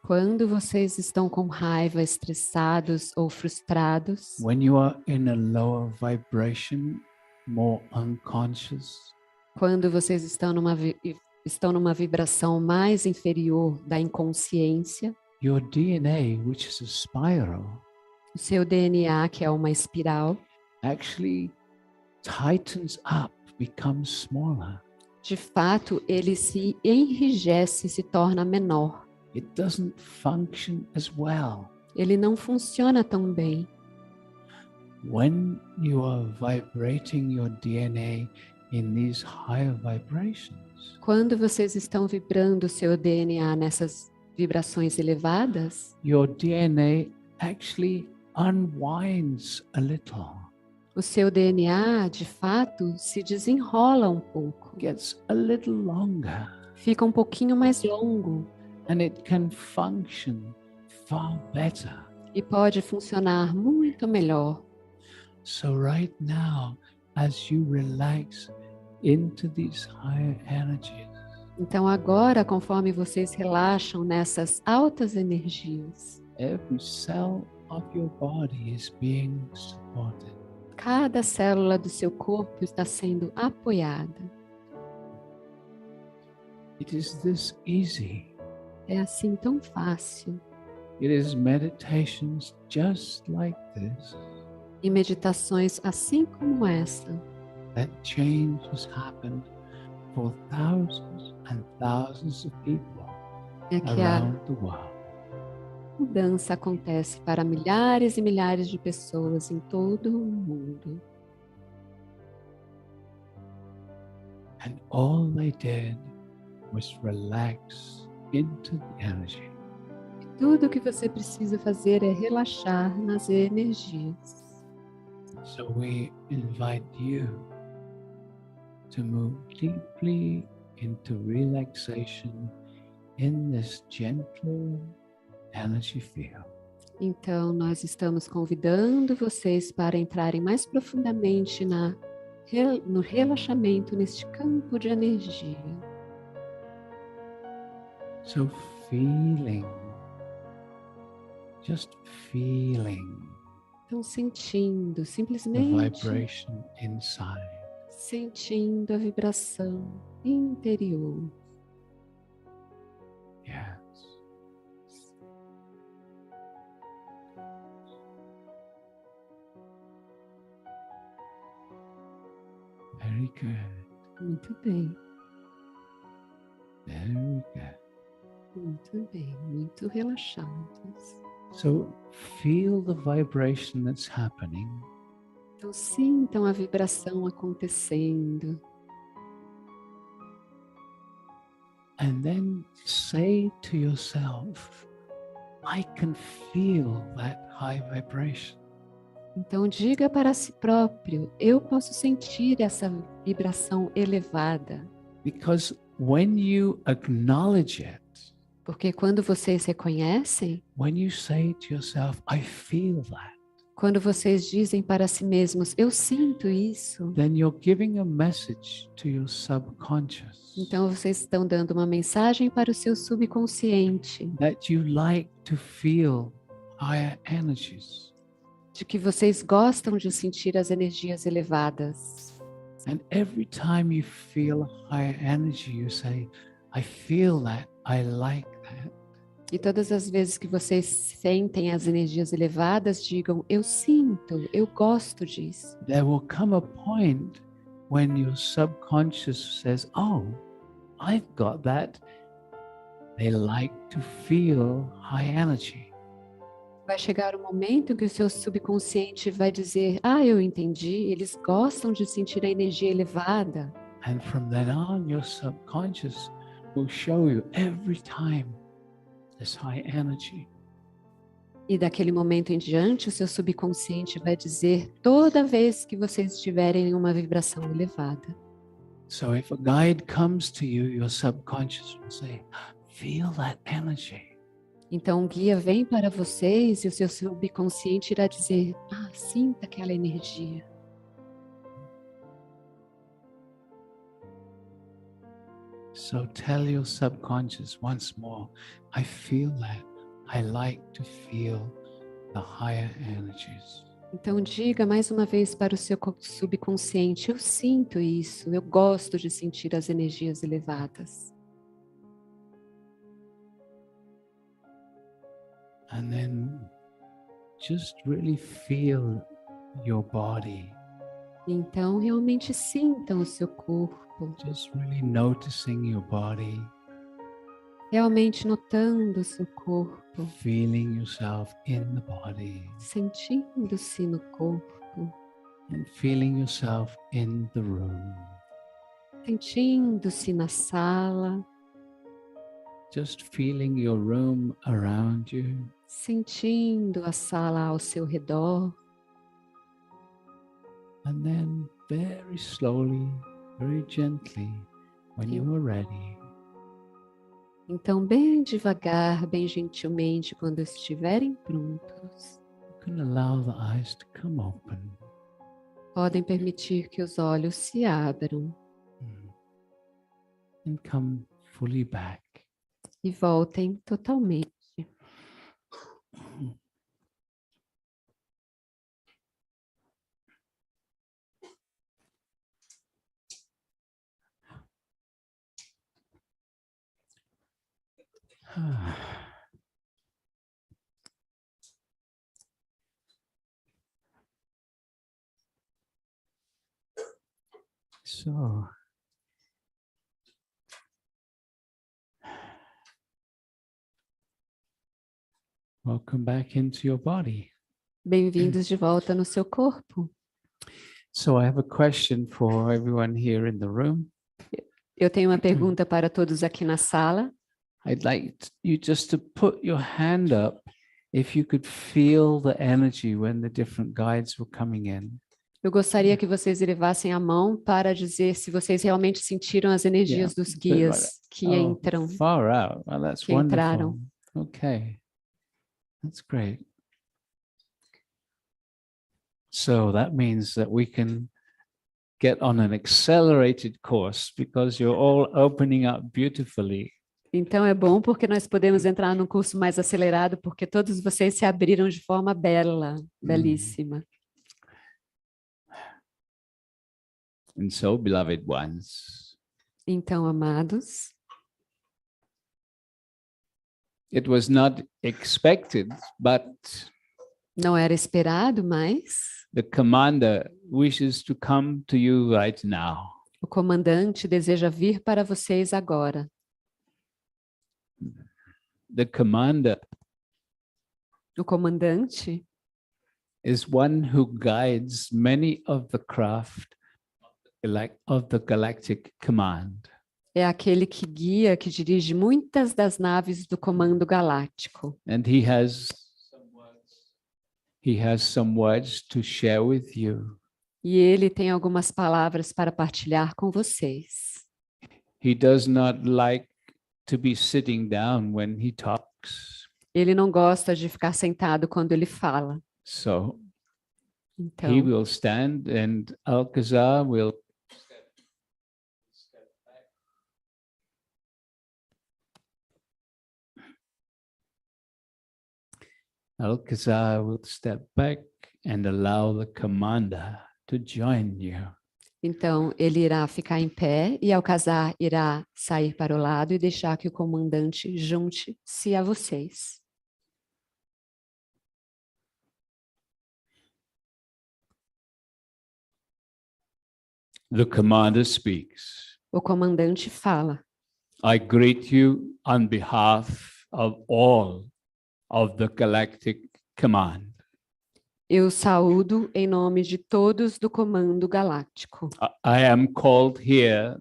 Quando vocês estão com raiva, estressados ou frustrados, when you are in a lower vibration, more unconscious, quando vocês estão numa vibração mais inferior da inconsciência, your DNA, which is a spiral, o seu DNA, que é uma espiral, actually tightens up, becomes smaller. de fato, ele se enrijece, se torna menor. It doesn't function as well. Ele não funciona tão bem. When you are vibrating your DNA in these higher vibrations, Quando vocês estão vibrando o seu DNA nessas vibrações elevadas, your DNA actually unwinds a little, o seu DNA, de fato, se desenrola um pouco, gets a little longer, fica um pouquinho mais longo and it can function far better. e pode funcionar muito melhor. So right now, as you relax into these higher energies, Então agora, conforme vocês relaxam nessas altas energias, every cell of your body is being supported. cada célula do seu corpo está sendo apoiada. It is this easy. É assim tão fácil. It is meditations just like this E meditações assim como essa, that change has happened for thousands and thousands of people é que a around the world. mudança acontece para milhares e milhares de pessoas em todo o mundo. And all they did was relax into the energy. Tudo o que você precisa fazer é relaxar nas energias. So we invite you to move deeply into relaxation in this gentle energy field. Então, nós estamos convidando vocês para entrarem mais profundamente no relaxamento neste campo de energia. So feeling, just feeling Então, sentindo, the simplesmente vibration inside. Sentindo a vibração interior. Yes. Very good. Muito bem, Very good. muito bem, muito relaxados. So feel the vibration that's happening. Então sintam a vibração acontecendo. And then say to yourself, I can feel that high vibration. Então diga para si próprio, eu posso sentir essa vibração elevada. Because when you acknowledge it, Porque quando vocês reconhecem, when you say to yourself, I feel that, quando vocês dizem para si mesmos, eu sinto isso, then you're giving a message to your subconscious então vocês estão dando uma mensagem para o seu subconsciente that you like to feel higher energies. de que vocês gostam de sentir as energias elevadas. And every time you feel a higher energy, you say, I feel that, I like that. E todas as vezes que vocês sentem as energias elevadas, digam, eu sinto, eu gosto disso. There will come a point when your subconscious says, oh, I've got that. They like to feel high energy. Vai chegar um momento em que o seu subconsciente vai dizer, eu entendi, eles gostam de sentir a energia elevada. And from then on, your subconscious will show you every time this high energy. E daquele momento em diante, o seu subconsciente vai dizer toda vez que vocês estiverem em uma vibração elevada. So if a guide comes to you, your subconscious will say, feel that energy. Então, um guia vem para vocês e o seu subconsciente irá dizer, sinta aquela energia. So tell your subconscious once more, I feel that. I like to feel the higher energies. Então, diga mais uma vez para o seu subconsciente, eu sinto isso, eu gosto de sentir as energias elevadas. And then just really feel your body. Então, realmente sintam o seu corpo. Just really noticing your body. Realmente notando o seu corpo. Feeling yourself in the body. Sentindo-se no corpo. And feeling yourself in the room. Sentindo-se na sala. Just feeling your room around you. Sentindo a sala ao seu redor. And then very slowly, very gently, when you are ready. Então, bem devagar, bem gentilmente, quando estiverem prontos, You can allow the eyes to come open. podem permitir que os olhos se abram And come fully back. e voltem totalmente. So, welcome back into your body. Bem-vindos de volta no seu corpo. So I have a question for everyone here in the room. Eu tenho uma pergunta para todos aqui na sala. I'd like you just to put your hand up if you could feel the energy when the different guides were coming in. Eu gostaria que vocês elevassem a mão para dizer se vocês realmente sentiram as energias dos guias que entram. Far out. Well, that's que wonderful. entraram. Okay. That's great. So that means that we can get on an accelerated course because you're all opening up beautifully. Então é bom porque nós podemos entrar num curso mais acelerado porque todos vocês se abriram de forma bela, belíssima. And so, beloved ones, Então, amados, it was not expected, but não era esperado, mas the commander wishes to come to you right now. o comandante deseja vir para vocês agora. The commander O comandante is one who guides many of the craft of the galactic command. é aquele que guia, que dirige muitas das naves do Comando Galáctico. And he has some words to share with you. E ele tem algumas palavras para partilhar com vocês. He does not like to be sitting down when he talks. Ele não gosta de ficar sentado quando ele fala. So Então, he will stand and Alcazar will step back and allow the commander to join you. Então, ele irá ficar em pé e Alcazar irá sair para o lado e deixar que o comandante junte-se a vocês. The commander speaks. O comandante fala. I greet you on behalf of all of the galactic command. Eu saúdo em nome de todos do Comando Galáctico. I am called here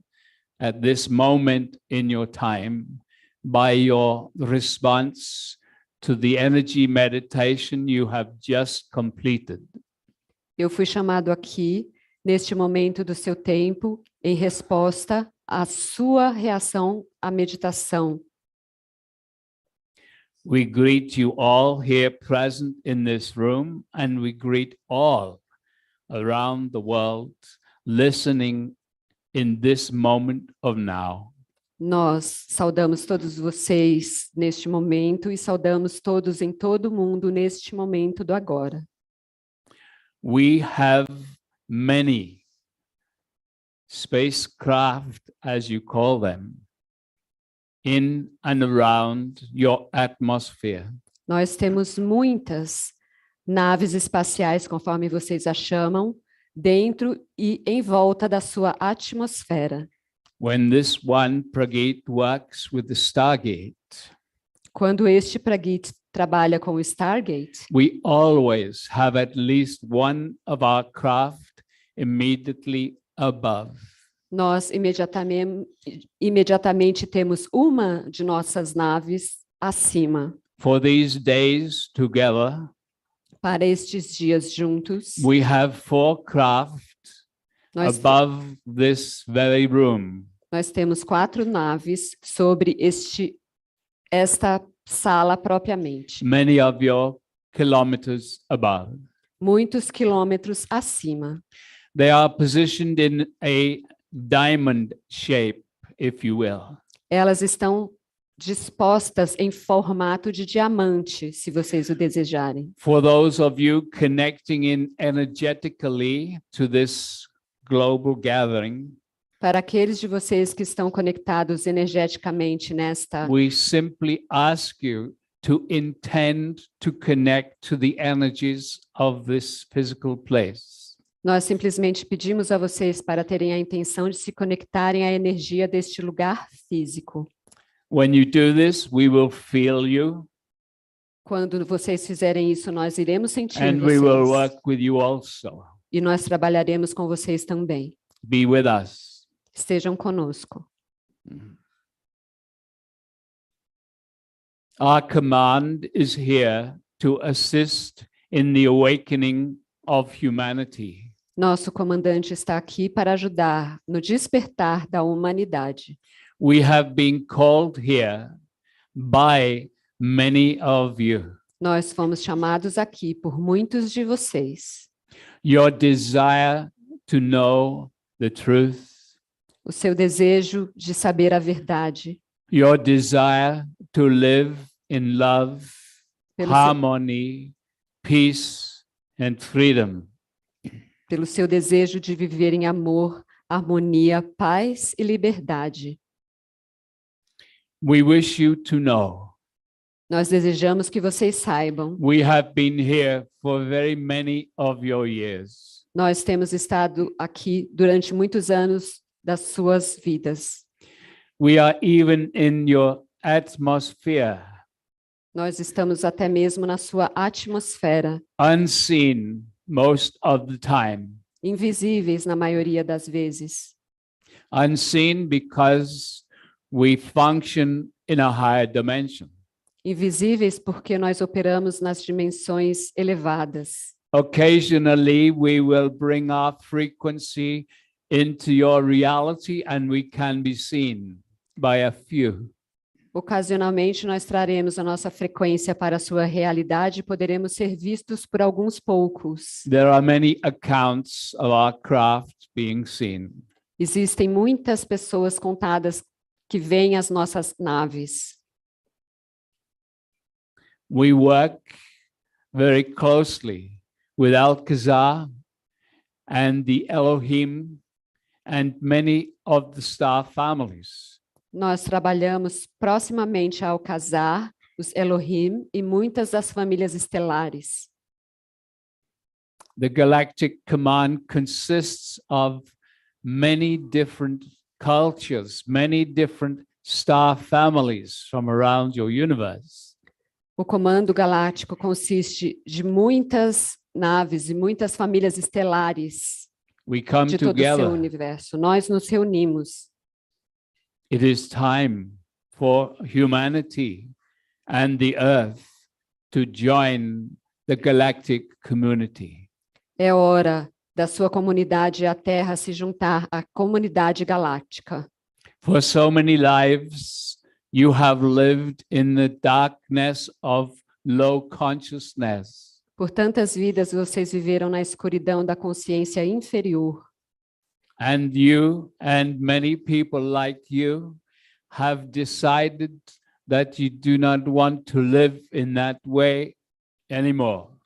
at this moment in your time by your response to the energy meditation you have just completed. Eu fui chamado aqui, neste momento do seu tempo, em resposta à sua reação à meditação. We greet you all here present in this room, and we greet all around the world listening in this moment of now. Nós saudamos todos vocês neste momento e saudamos todos em todo o mundo neste momento do agora. We have many spacecraft, as you call them, in and around your atmosphere. Nós temos muitas naves espaciais, conforme vocês a chamam, dentro e em volta da sua atmosfera. When this one Pragit works with the Stargate, Quando este Pragit trabalha com o Stargate, we always have at least one of our craft immediately above. nós imediatamente temos uma de nossas naves acima. For these days together, Para estes dias juntos, we have 4 craft nós, above this very room. nós temos 4 naves sobre esta sala propriamente. Many of your kilometers above. Muitos quilômetros acima. They are positioned in a diamond shape, if you will. Elas estão dispostas em formato de diamante, se vocês o desejarem. For those of you connecting in energetically to this global gathering, Para aqueles de vocês que estão conectados energeticamente nesta, we simply ask you to intend to connect to the energies of this physical place. nós simplesmente pedimos a vocês para terem a intenção de se conectarem à energia deste lugar físico. When you do this, we will feel you, Quando vocês fizerem isso, nós iremos sentir and we will vocês. work with you also. E nós trabalharemos com vocês também. Be with us. Estejam conosco. Our command is here to assist in the awakening of humanity. Nosso comandante está aqui para ajudar no despertar da humanidade. We have been called here by many of you. Nós fomos chamados aqui por muitos de vocês. Your desire to know the truth, O seu desejo de saber a verdade, your desire to live in love, Pelo seu- harmony, peace, and freedom. pelo seu desejo de viver em amor, harmonia, paz e liberdade. We wish you to know Nós desejamos que vocês saibam, we have been here for very many of your years. nós temos estado aqui durante muitos anos das suas vidas. We are even in your atmosphere, Nós estamos até mesmo na sua atmosfera, unseen most of the time. invisíveis na maioria das vezes. Unseen because we function in a higher dimension. Invisíveis porque nós operamos nas dimensões elevadas. Occasionally, we will bring our frequency into your reality and we can be seen by a few. Ocasionalmente, nós traremos a nossa frequência para a sua realidade e poderemos ser vistos por alguns poucos. There are many accounts of our craft being seen. Existem muitas pessoas contadas que veem as nossas naves. We work very closely with Alcazar and the Elohim and many of the star families. Nós trabalhamos proximamente ao Alcazar, os Elohim e muitas das famílias estelares. The Galactic Command consists of many different cultures, many different star families from around your universe. O Comando Galáctico consiste de muitas naves e muitas famílias estelares We come de todo o seu together. universo. Nós nos reunimos. It is time for humanity and the earth to join the galactic community. É hora da sua comunidade e a Terra se juntar à comunidade galáctica. For so many lives, you have lived in the darkness of low consciousness. Por tantas vidas vocês viveram na escuridão da consciência inferior. And you and many people like you have decided that you do not want to live in that way anymore.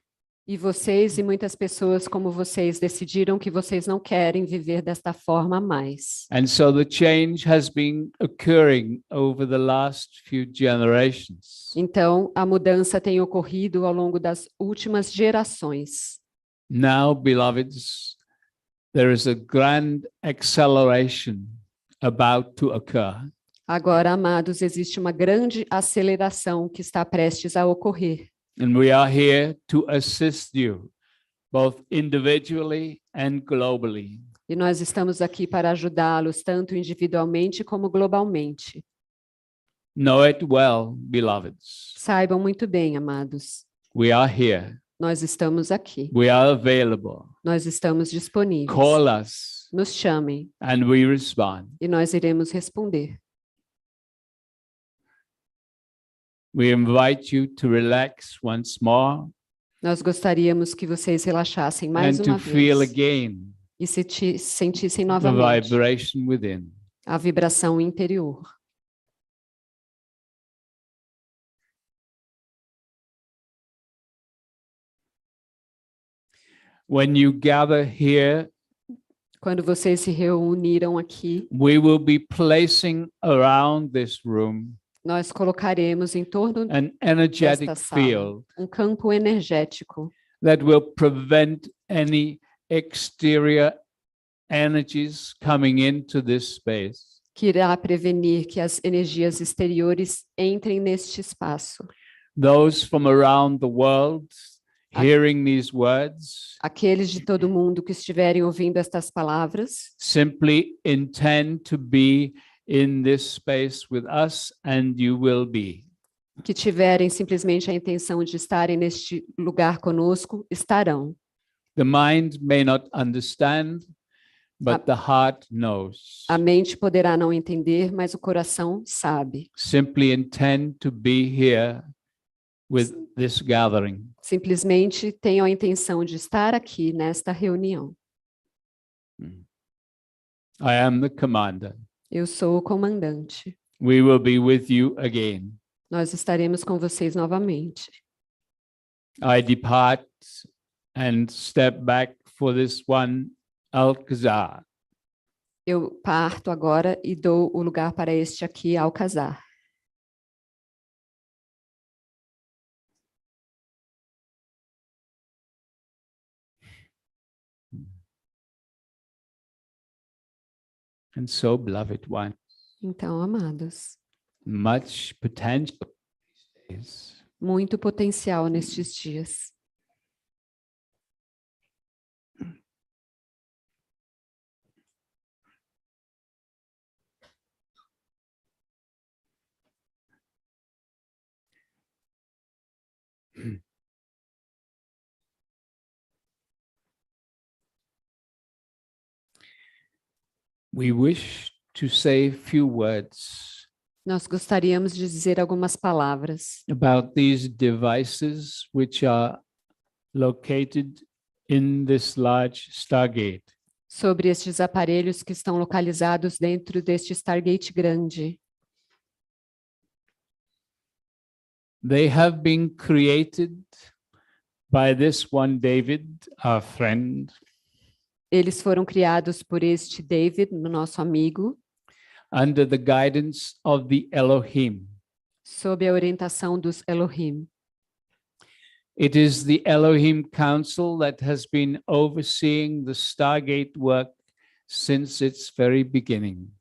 E vocês e muitas pessoas como vocês decidiram que vocês não querem viver desta forma mais. And so the change has been occurring over the last few generations. Então, a mudança tem ocorrido ao longo das últimas gerações. Now, beloveds, there is a grand acceleration about to occur. Agora, amados, existe uma grande aceleração que está prestes a ocorrer. And we are here to assist you, both individually and globally. E nós estamos aqui para ajudá-los, tanto individualmente como globalmente. Know it well, beloveds. Saibam muito bem, amados. We are here. Nós estamos aqui. We are available. Nós estamos disponíveis. Call us Nos chamem and we respond. e nós iremos responder. We invite you to relax once more Nós gostaríamos que vocês relaxassem and mais to uma feel vez again e sentissem the novamente vibration within. a vibração interior. When you gather here, Quando vocês se reuniram aqui, we will be placing around this room nós colocaremos em torno an energetic desta sala field um campo energético that will prevent any exterior energies coming into this space. que irá prevenir que as energias exteriores entrem neste espaço. Those from around the world hearing these words Aqueles de todo mundo que estiverem ouvindo estas palavras simply intend to be in this space with us, and you will be. que tiverem simplesmente a intenção de estarem neste lugar conosco, estarão. The mind may not understand, but the heart knows. A mente poderá não entender, mas o coração sabe. Simply intend to be here with this gathering. Simplesmente tenham a intenção de estar aqui nesta reunião. I am the commander. Eu sou o comandante. We will be with you again. Nós estaremos com vocês novamente. I depart and step back for this one Alcazar. Eu parto agora e dou o lugar para este aqui ao casar. And so, beloved one, Então, amados, much potential is. muito potencial nestes dias. We wish to say a few words Nós gostaríamos de dizer algumas palavras about these devices which are located in this large stargate. sobre estes aparelhos que estão localizados dentro deste Stargate grande. They have been created by this one David, our friend, Eles foram criados por este David, nosso amigo, under the guidance of the Elohim. sob a orientação dos Elohim. It is the Elohim Council that has been overseeing the Stargate work since its very beginning.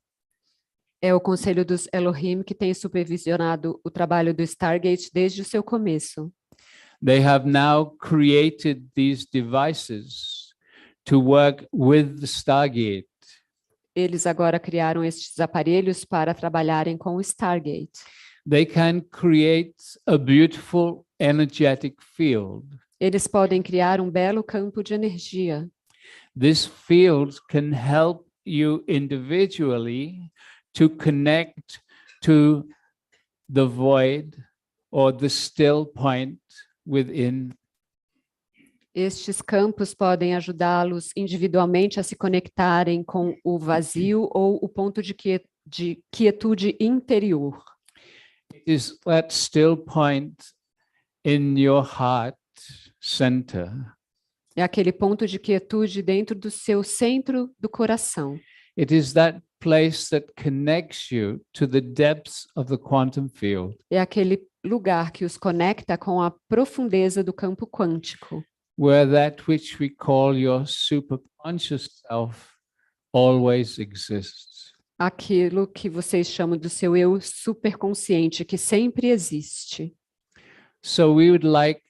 É o Conselho dos Elohim que tem supervisionado o trabalho do Stargate desde o seu começo. They have now created these devices to work with the Stargate. Eles agora criaram estes aparelhos para trabalharem com o Stargate. They can create a beautiful energetic field. Eles podem criar um belo campo de energia. This field can help you individually to connect to the void or the still point within. Estes campos podem ajudá-los individualmente a se conectarem com o vazio ou o ponto de quietude interior. It is that still point in your heart center. É aquele ponto de quietude dentro do seu centro do coração. It is that place that connects you to the depths of the quantum field. É aquele lugar que os conecta com a profundeza do campo quântico, Where that which we call your superconscious self always exists. aquilo que vocês chamam do seu eu superconsciente, que sempre existe. So we would like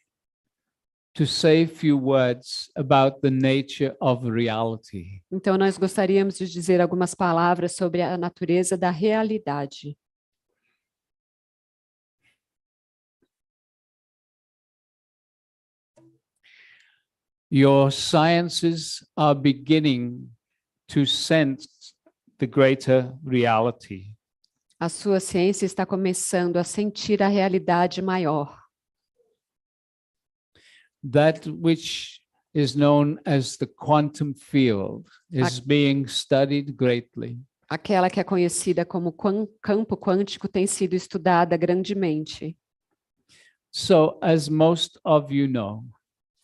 to say a few words about the nature of reality. Então, nós gostaríamos de dizer algumas palavras sobre a natureza da realidade. Your sciences are beginning to sense the greater reality. A sua ciência está começando a sentir a realidade maior. That which is known as the quantum field is being studied greatly. Aquela que é conhecida como campo quântico tem sido estudada grandemente. So, as most of you know,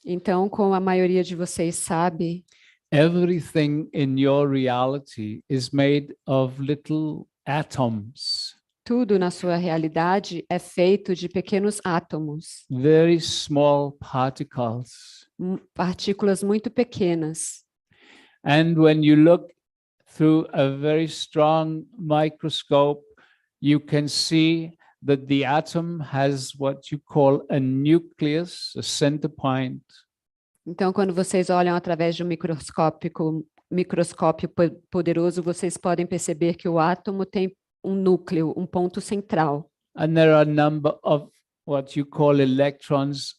Então, como a maioria de vocês sabe, everything in your reality is made of little atoms, tudo na sua realidade é feito de pequenos átomos, very small particles. partículas muito pequenas. And when you look through a very strong microscope, you can see that the atom has what you call a nucleus, a center point. Então, quando vocês olham através de um microscópio poderoso, vocês podem perceber que o átomo tem um núcleo, um ponto central. And there are a number of what you call electrons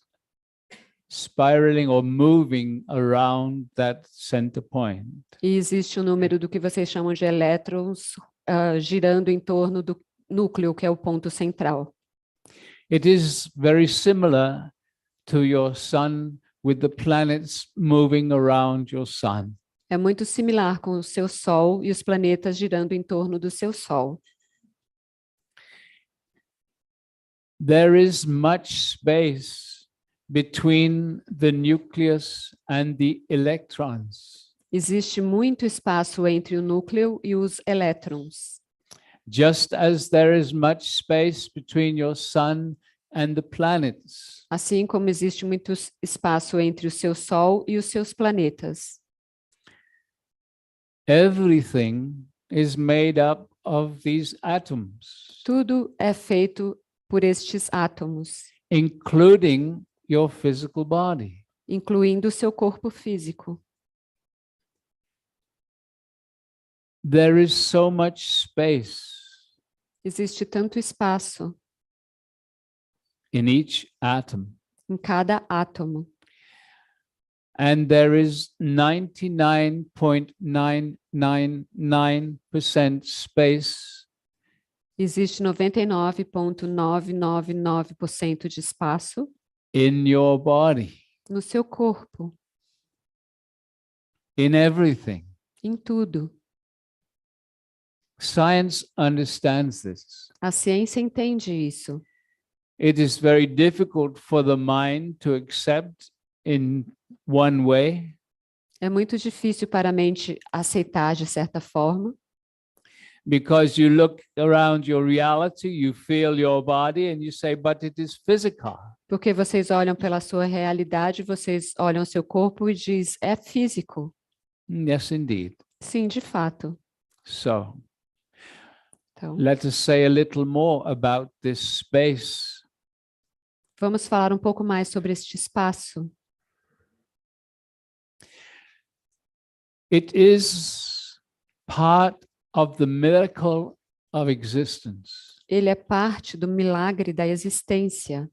spiraling or moving around that center point. E existe um número do que vocês chamam de elétrons girando em torno do núcleo, que é o ponto central. It is very similar to your sun with the planets moving around your sun. É muito similar com o seu Sol e os planetas girando em torno do seu Sol. There is much space between the nucleus and the electrons. Existe muito espaço entre o núcleo e os elétrons. Just as there is much space between your sun and the planets. Assim como existe muito espaço entre o seu Sol e os seus planetas. Everything is made up of these atoms, Tudo é feito por estes átomos, including your physical body. incluindo o seu corpo físico. There is so much space Existe tanto espaço in each atom, em cada átomo. and there is 99.999% space Existe 99,999% de espaço in your body, no seu corpo, in everything. em tudo. Science understands this. A ciência entende isso. It is very difficult for the mind to accept in one way, É muito difícil para a mente aceitar de certa forma, because you look around your reality, you feel your body, and you say, but it is physical. porque vocês olham pela sua realidade, vocês olham o seu corpo e diz, é físico. Yes, indeed. Sim, de fato. So Então, let us say a little more about this space. vamos falar um pouco mais sobre este espaço. It is part of the miracle of existence. Ele é parte do milagre da existência.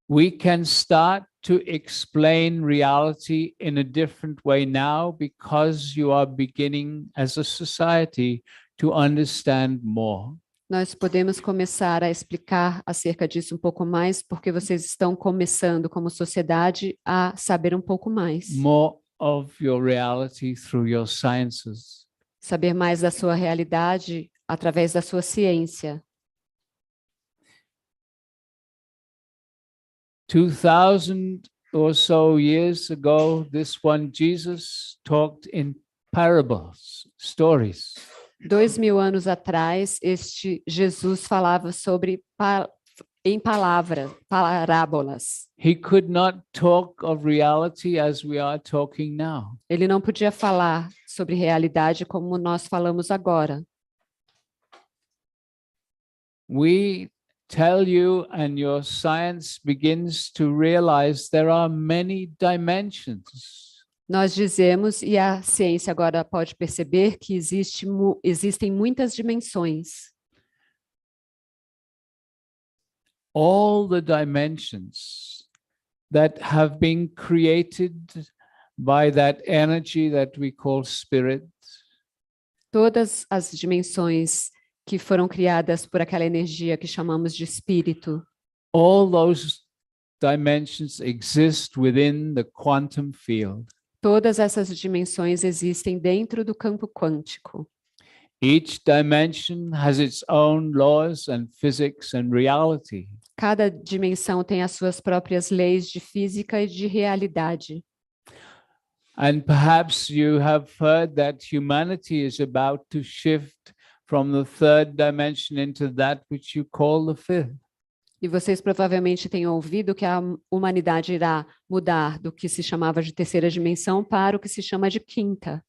We can start to explain reality in a different way now because you are beginning as a society to understand more. Nós podemos começar a explicar acerca disso um pouco mais, porque vocês estão começando como sociedade a saber um pouco mais. More of your reality through your sciences. Saber mais da sua realidade através da sua ciência. 2,000 or so years ago, this one Jesus talked in parables, stories. 2000 anos atrás, este Jesus falava sobre em parábolas. He could not talk of reality as we are talking now. Ele não podia falar sobre realidade como nós falamos agora. We tell you, and your science begins to realize there are many dimensions. Nós dizemos, e a ciência agora pode perceber, que existem muitas dimensões. All the dimensions that have been created by that energy that we call spirit. Todas as dimensões que foram criadas por aquela energia que chamamos de espírito. All those dimensions exist within the quantum field. Todas essas dimensões existem dentro do campo quântico. Each dimension has its own laws and physics and reality. Cada dimensão tem as suas próprias leis de física e de realidade. And perhaps you have heard that humanity is about to shift from the third dimension into that which you call the fifth. E vocês provavelmente têm ouvido que a humanidade irá mudar do que se chamava de terceira dimensão para o que se chama de quinta.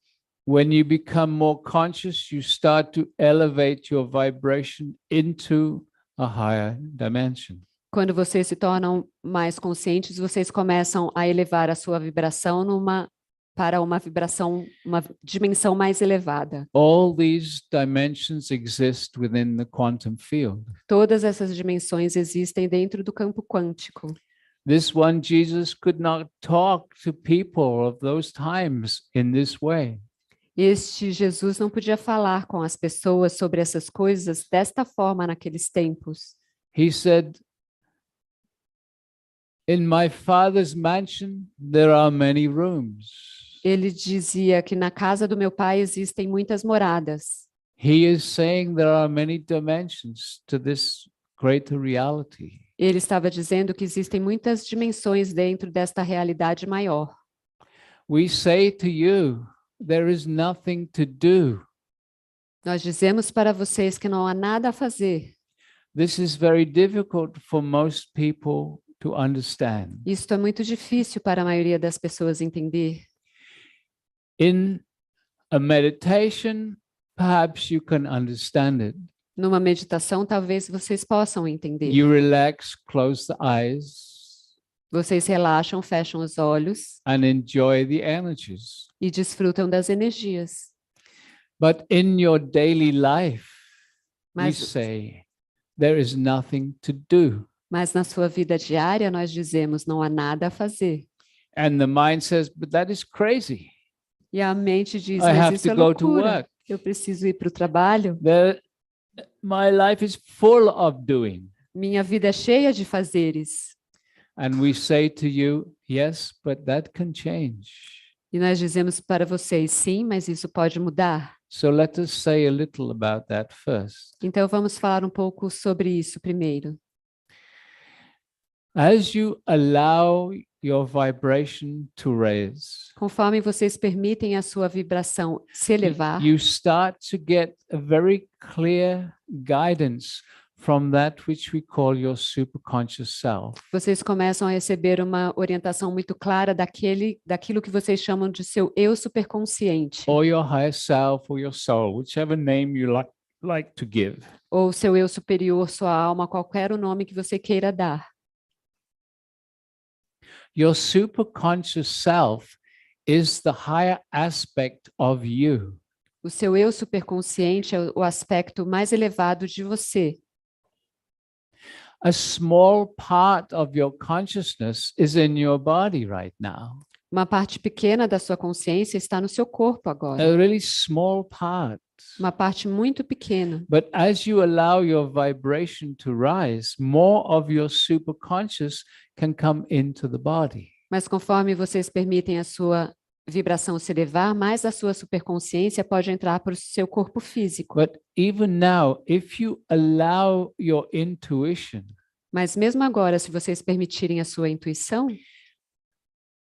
When you become more conscious, you start to elevate your vibration into a higher dimension. Quando vocês se tornam mais conscientes, vocês começam a elevar a sua vibração para uma dimensão mais elevada. All these dimensions exist within the quantum field. Todas essas dimensões existem dentro do campo quântico. This one Jesus could not talk to people of those times in this way. Este Jesus não podia falar com as pessoas sobre essas coisas desta forma naqueles tempos. He said, "In my Father's mansion there are many rooms." Ele dizia que na casa do meu pai existem muitas moradas. He is saying there are many dimensions to this greater reality. Ele estava dizendo que existem muitas dimensões dentro desta realidade maior. We say to you, there is nothing to do. Nós dizemos para vocês que não há nada a fazer. This is very difficult for most people to understand. Isto é muito difícil para a maioria das pessoas entender. In a meditation, perhaps you can understand it. Numa meditação, talvez vocês possam entender. You relax, close the eyes, Vocês relaxam, fecham os olhos and enjoy the energies. e desfrutam das energias. But in your daily life, we Mas, say, there is nothing to do. mas na sua vida diária, nós dizemos, não há nada a fazer. And the mind says, but that is crazy. E a mente diz, I mas have isso to é go to loucura. work. Eu preciso ir para o trabalho. My life is full of doing. Minha vida é cheia de fazeres. And we say to you, yes, but that can change. E nós dizemos para vocês, sim, mas isso pode mudar. So let us say a little about that first. Então vamos falar um pouco sobre isso primeiro. As you allow your vibration to raise, Conforme vocês permitem a sua vibração se elevar, you start to get a very clear guidance from that which we call your superconscious self. vocês começam a receber uma orientação muito clara daquilo que vocês chamam de seu eu superconsciente, Or your higher self or your soul, whichever name you like to give. ou seu eu superior, sua alma, qualquer o nome que você queira dar. Your superconscious self is the higher aspect of you. O seu eu superconsciente é o aspecto mais elevado de você. A small part of your consciousness is in your body right now. Uma parte pequena da sua consciência está no seu corpo agora. A really small part. Uma parte muito pequena. But as you allow your vibration to rise, more of your superconscious can come into the body. Mas conforme vocês permitem a sua vibração se elevar, mais a sua superconsciência pode entrar para o seu corpo físico. But even now, if you allow your intuition, Mas mesmo agora, se vocês permitirem a sua intuição,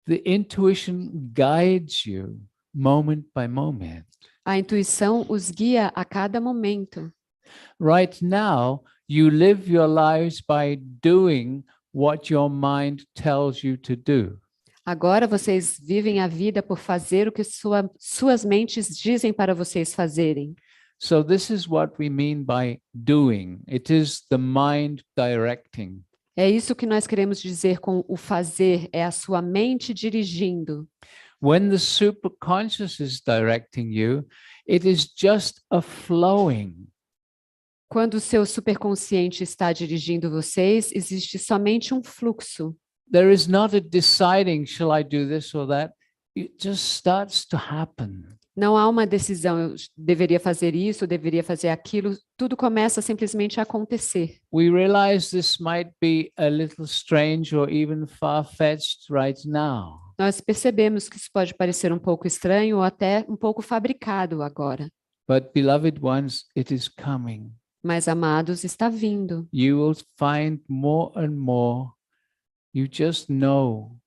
the intuition guides you moment by moment. a intuição os guia a cada momento. Right now, you live your lives by doing what your mind tells you to do. Agora vocês vivem a vida por fazer o que suas mentes dizem para vocês fazerem. So this is what we mean by doing. It is the mind directing. É isso que nós queremos dizer com o fazer, é a sua mente dirigindo. When the superconscious is directing you, it is just a flowing. Quando o seu superconsciente está dirigindo vocês, existe somente um fluxo. There is not a deciding, shall I do this or that? It just starts to happen. Não há uma decisão, eu deveria fazer isso, eu deveria fazer aquilo, tudo começa simplesmente a acontecer. We realize this might be a little strange or even far-fetched right now. Nós percebemos que isso pode parecer um pouco estranho ou até um pouco fabricado agora. But beloved ones, it is coming. Mas, amados, está vindo. You will find more and more you just know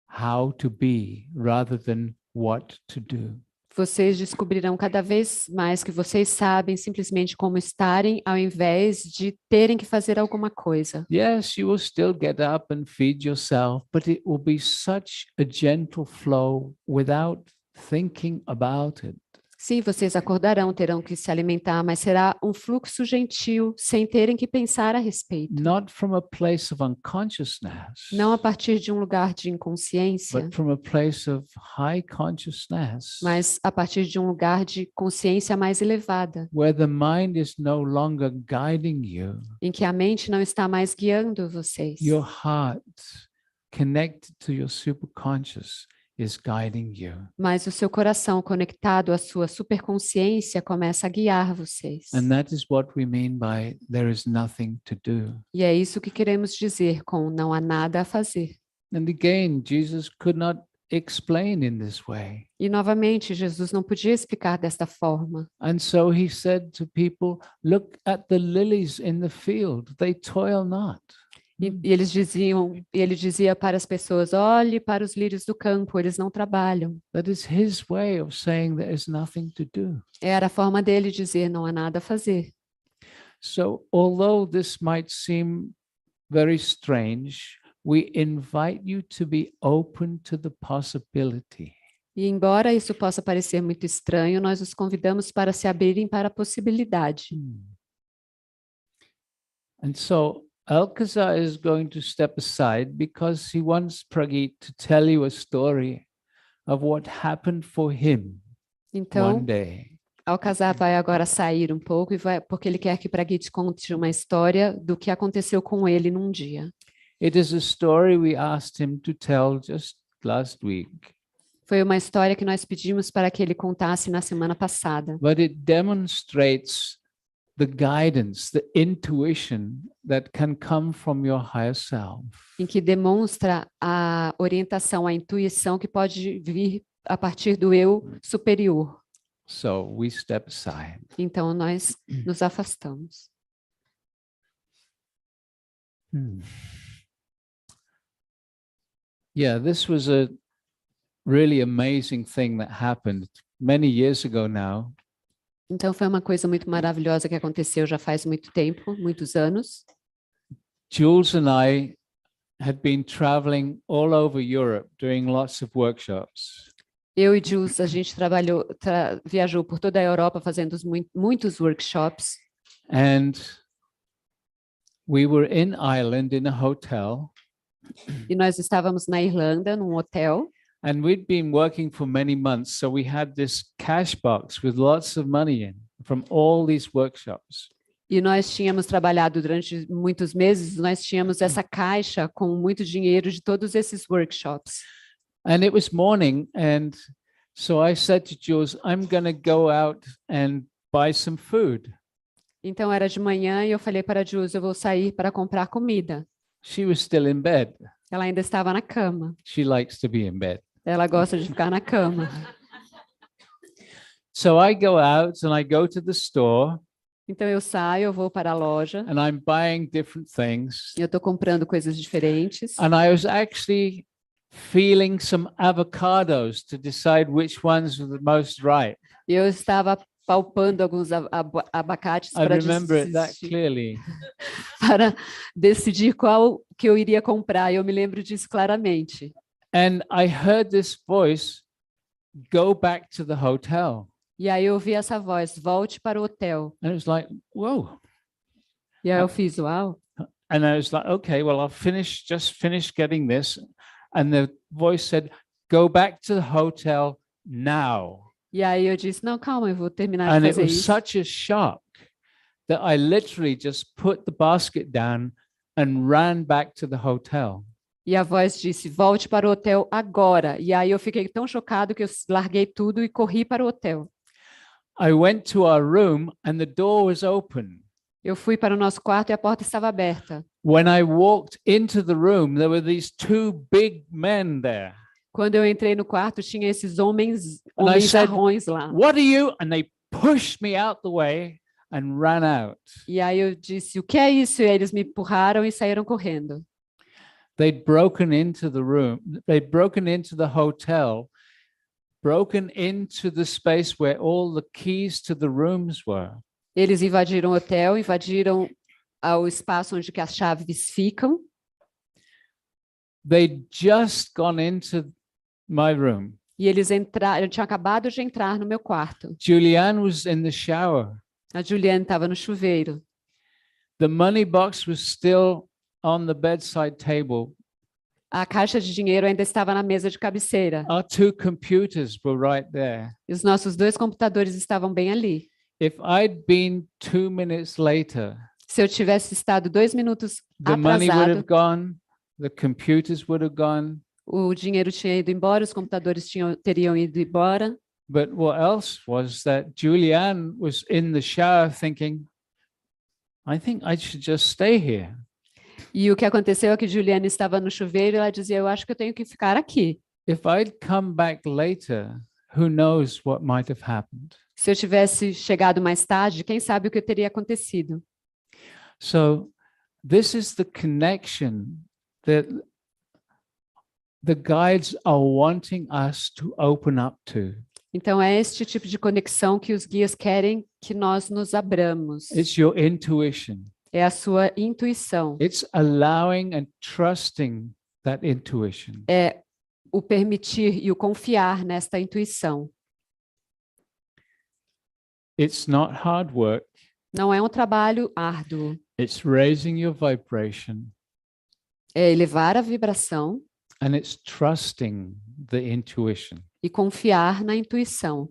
how to be rather than what to do. Vocês descobrirão cada vez mais que vocês sabem simplesmente como estarem ao invés de terem que fazer alguma coisa. Yes, you will still get up and feed yourself, but it will be such a gentle flow without thinking about it. Sim, vocês acordarão, terão que se alimentar, mas será um fluxo gentil, sem terem que pensar a respeito. Not from a place of unconsciousness, Não a partir de um lugar de inconsciência, but from a place of high consciousness, mas a partir de um lugar de consciência mais elevada, where the mind is no longer guiding you. em que a mente não está mais guiando vocês. Your heart, connected to your superconscious, is guiding you. Mas o seu coração conectado à sua superconsciência começa a guiar vocês. And that is what we mean by there is nothing to do. E é isso que queremos dizer com não há nada a fazer. And again, Jesus could not explain in this way. E novamente, Jesus não podia explicar desta forma. And so he said to people, look at the lilies in the field, they toil not. E ele dizia para as pessoas: olhe para os lírios do campo, eles não trabalham. That is his way of saying there is nothing to do. Era a forma dele dizer: não há nada a fazer. So, although this might seem very strange, we invite you to be open to the possibility. E embora isso possa parecer muito estranho, nós os convidamos para se abrirem para a possibilidade. And so Alcazar is going to step aside because he wants Prageet to tell you a story of what happened for him Então, one day. Alcazar vai agora sair um pouco porque ele quer que Prageet conte uma história do que aconteceu com ele num dia. It is a story we asked him to tell just last week. Foi uma história que nós pedimos para que ele contasse na semana passada. But it demonstrates the guidance, the intuition that can come from your higher self. Em que demonstra a orientação, a intuição que pode vir a partir do eu superior. So we step aside. Então nós nos afastamos. Yeah, this was a really amazing thing that happened many years ago now. Então foi uma coisa muito maravilhosa que aconteceu já faz muito tempo, muitos anos. Jules and I had been traveling all over Europe doing lots of workshops. Eu e Jules, a gente viajou por toda a Europa fazendo muitos workshops. And we were in Ireland in a hotel. E nós estávamos na Irlanda, num hotel. And we'd been working for many months, so we had this cash box with lots of money in from all these workshops. E nós tínhamos trabalhado durante muitos meses, nós tínhamos essa caixa com muito dinheiro de todos esses workshops. And it was morning, and so I said to Jules, I'm going to go out and buy some food. Então era de manhã e eu falei para Jules, eu vou sair para comprar comida. She was still in bed. Ela ainda estava na cama. She likes to be in bed. Ela gosta de ficar na cama. So I go out and I go to the store. Então eu saio, eu vou para a loja. And I'm buying different things. Eu estou comprando coisas diferentes. And I was actually feeling some avocados to decide which ones were the most ripe. Eu estava palpando alguns abacates I remember it that clearly. para decidir qual que eu iria comprar. Eu me lembro disso claramente. And I heard this voice, go back to the hotel. E aí eu ouvi essa voz, volte para o hotel. And it was like, whoa. E aí eu fiz, uau. And I was like, okay, well, just finish getting this. And the voice said, go back to the hotel now. E aí eu disse, não, calma, eu vou terminar de And it fazer was isso. such a shock that I literally just put the basket down and ran back to the hotel. E a voz disse, volte para o hotel agora. E aí eu fiquei tão chocado que eu larguei tudo e corri para o hotel. I went to our room and the door was open. Eu fui para o nosso quarto e a porta estava aberta. When I walked into the room, there were these two big men there. Quando eu entrei no quarto, tinha esses homens And I said, jarrões lá. what are you? And they pushed me out the way and ran out. E aí eu disse, o que é isso? E eles me empurraram e saíram correndo. They'd broken into the room. They'd broken into the hotel, broken into the space where all the keys to the rooms were. Eles invadiram o hotel, invadiram o espaço onde que as chaves ficam. They'd just gone into my room. E eles entraram, tinham acabado de entrar no meu quarto. Julianne was in the shower. A Juliane estava no chuveiro. The money box was still on the bedside table. A caixa de dinheiro ainda estava na mesa de cabeceira. Our two computers were right there. E os nossos dois computadores estavam bem ali. If I'd been 2 minutes later, Se eu tivesse estado 2 minutos the money would have atrasado, gone, the computers would have gone. o dinheiro tinha ido embora, os computadores teriam ido embora. But what else was that Julianne was in the shower thinking, I think I should just stay here. E o que aconteceu é que Juliane estava no chuveiro e ela dizia, eu acho que eu tenho que ficar aqui. If I'd come back later, who knows what might have happened? Se eu tivesse chegado mais tarde, quem sabe o que teria acontecido. So this is the connection that the guides are wanting us to open up to. Então, é este tipo de conexão que os guias querem que nós nos abramos. It's your intuition. É a sua intuição. It's allowing and trusting that intuition. É o permitir e o confiar nesta intuição. It's not hard work. Não é um trabalho árduo. It's raising your vibration. É elevar a vibração. And it's trusting the intuition. E confiar na intuição.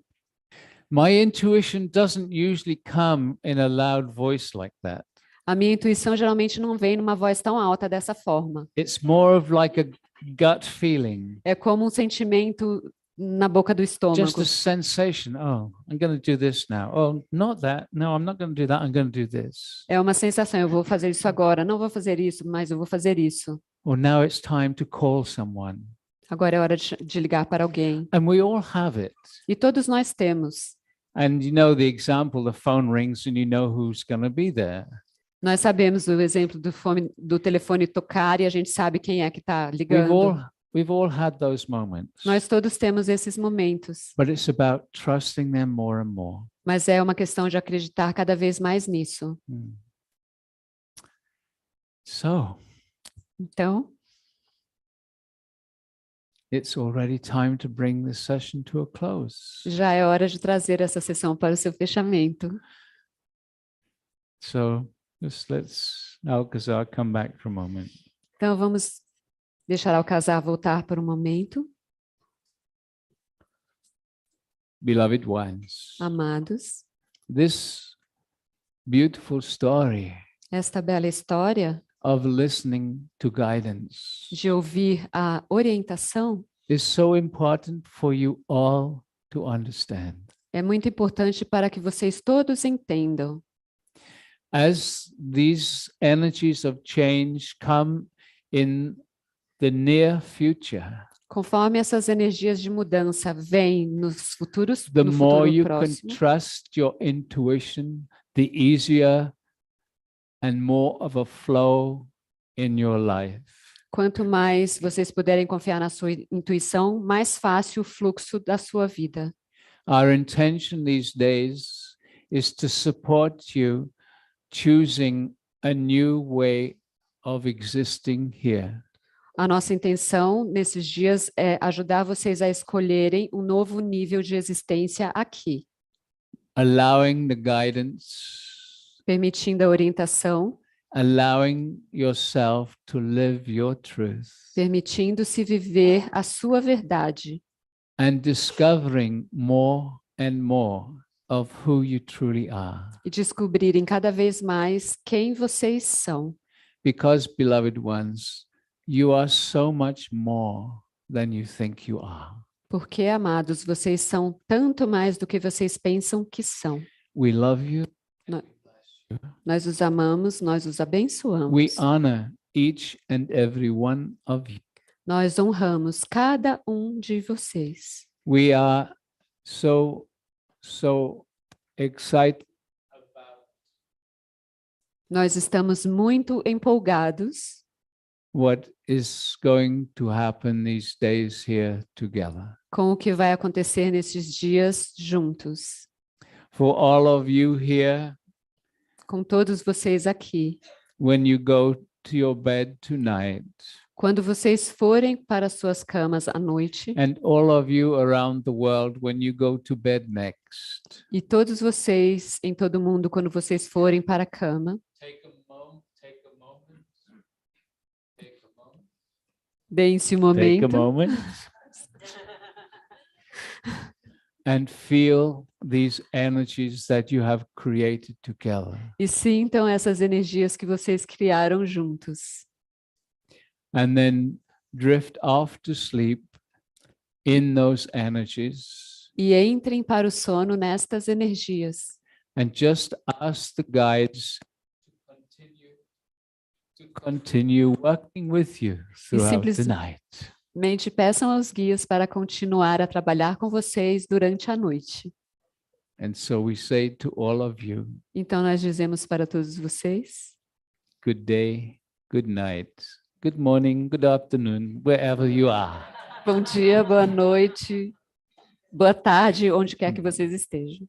My intuition doesn't usually come in a loud voice like that. A minha intuição geralmente não vem numa voz tão alta dessa forma. It's more of like a gut feeling. É como um sentimento na boca do estômago. Just a sensation. Oh, I'm going to do this now. Oh, not that. No, I'm not going to do that. I'm going to do this. É uma sensação, eu vou fazer isso agora. Não vou fazer isso, mas eu vou fazer isso. Or now it's time to call someone. Agora é hora de ligar para alguém. And we all have it. E todos nós temos. And you know the example, the phone rings and you know who's going to be there. Nós sabemos o exemplo do telefone tocar e a gente sabe quem é que está ligando. We've all had those moments. Nós todos temos esses momentos. But it's about trusting them more and more. Mas é uma questão de acreditar cada vez mais nisso. Então, it's already time to bring this session to a close. Já é hora de trazer essa sessão para o seu fechamento. So let's Alcazar come back for a moment. Então vamos deixar Alcazar voltar por um momento. Beloved ones. Amados. This beautiful story. Esta bela história Of listening to guidance. De ouvir a orientação. Is so important for you all to understand. É muito importante para que vocês todos entendam. As these energies of change come in the near future, conforme essas energias de mudança vêm nos futuros, the no more futuro you próximo, can trust your intuition, the easier and more of a flow in your life. Quanto mais vocês puderem confiar na sua intuição, mais fácil o fluxo da sua vida. Our intention these days is to support you choosing a new way of existing here. A nossa intenção nesses dias é ajudar vocês a escolherem um novo nível de existência aqui. Allowing the guidance. Permitindo a orientação. Allowing yourself to live your truth. Permitindo-se viver a sua verdade. And discovering more and more of who you truly are. E descobrirem cada vez mais quem vocês são. Because, beloved ones, you are so much more than you think you are. Porque, amados, vocês são tanto mais do que vocês pensam que são. We love you. Nós os amamos, nós os abençoamos. We honor each and every one of you. Nós honramos cada um de vocês. We are so excited about Nós estamos muito empolgados what is going to happen these days here together. Com o que vai acontecer nesses dias juntos. For all of you here, com todos vocês aqui. When you go to your bed tonight, quando vocês forem para suas camas à noite, and all of you around the world when you go to bed next, e todos vocês em todo o mundo quando vocês forem para a cama, deem-se um momento, take a moment and feel these energies that you have created together. E sintam essas energias que vocês criaram juntos. And then drift off to sleep in those energies. E entrem para o sono nestas energias. And just ask the guides to continue working with you throughout the night. Peçam aos guias para continuar a trabalhar com vocês durante a noite. And so we say to all of you, então nós dizemos para todos vocês, good day, good night, good morning, good afternoon, wherever you are. Bom dia, boa noite, boa tarde, onde quer que vocês estejam.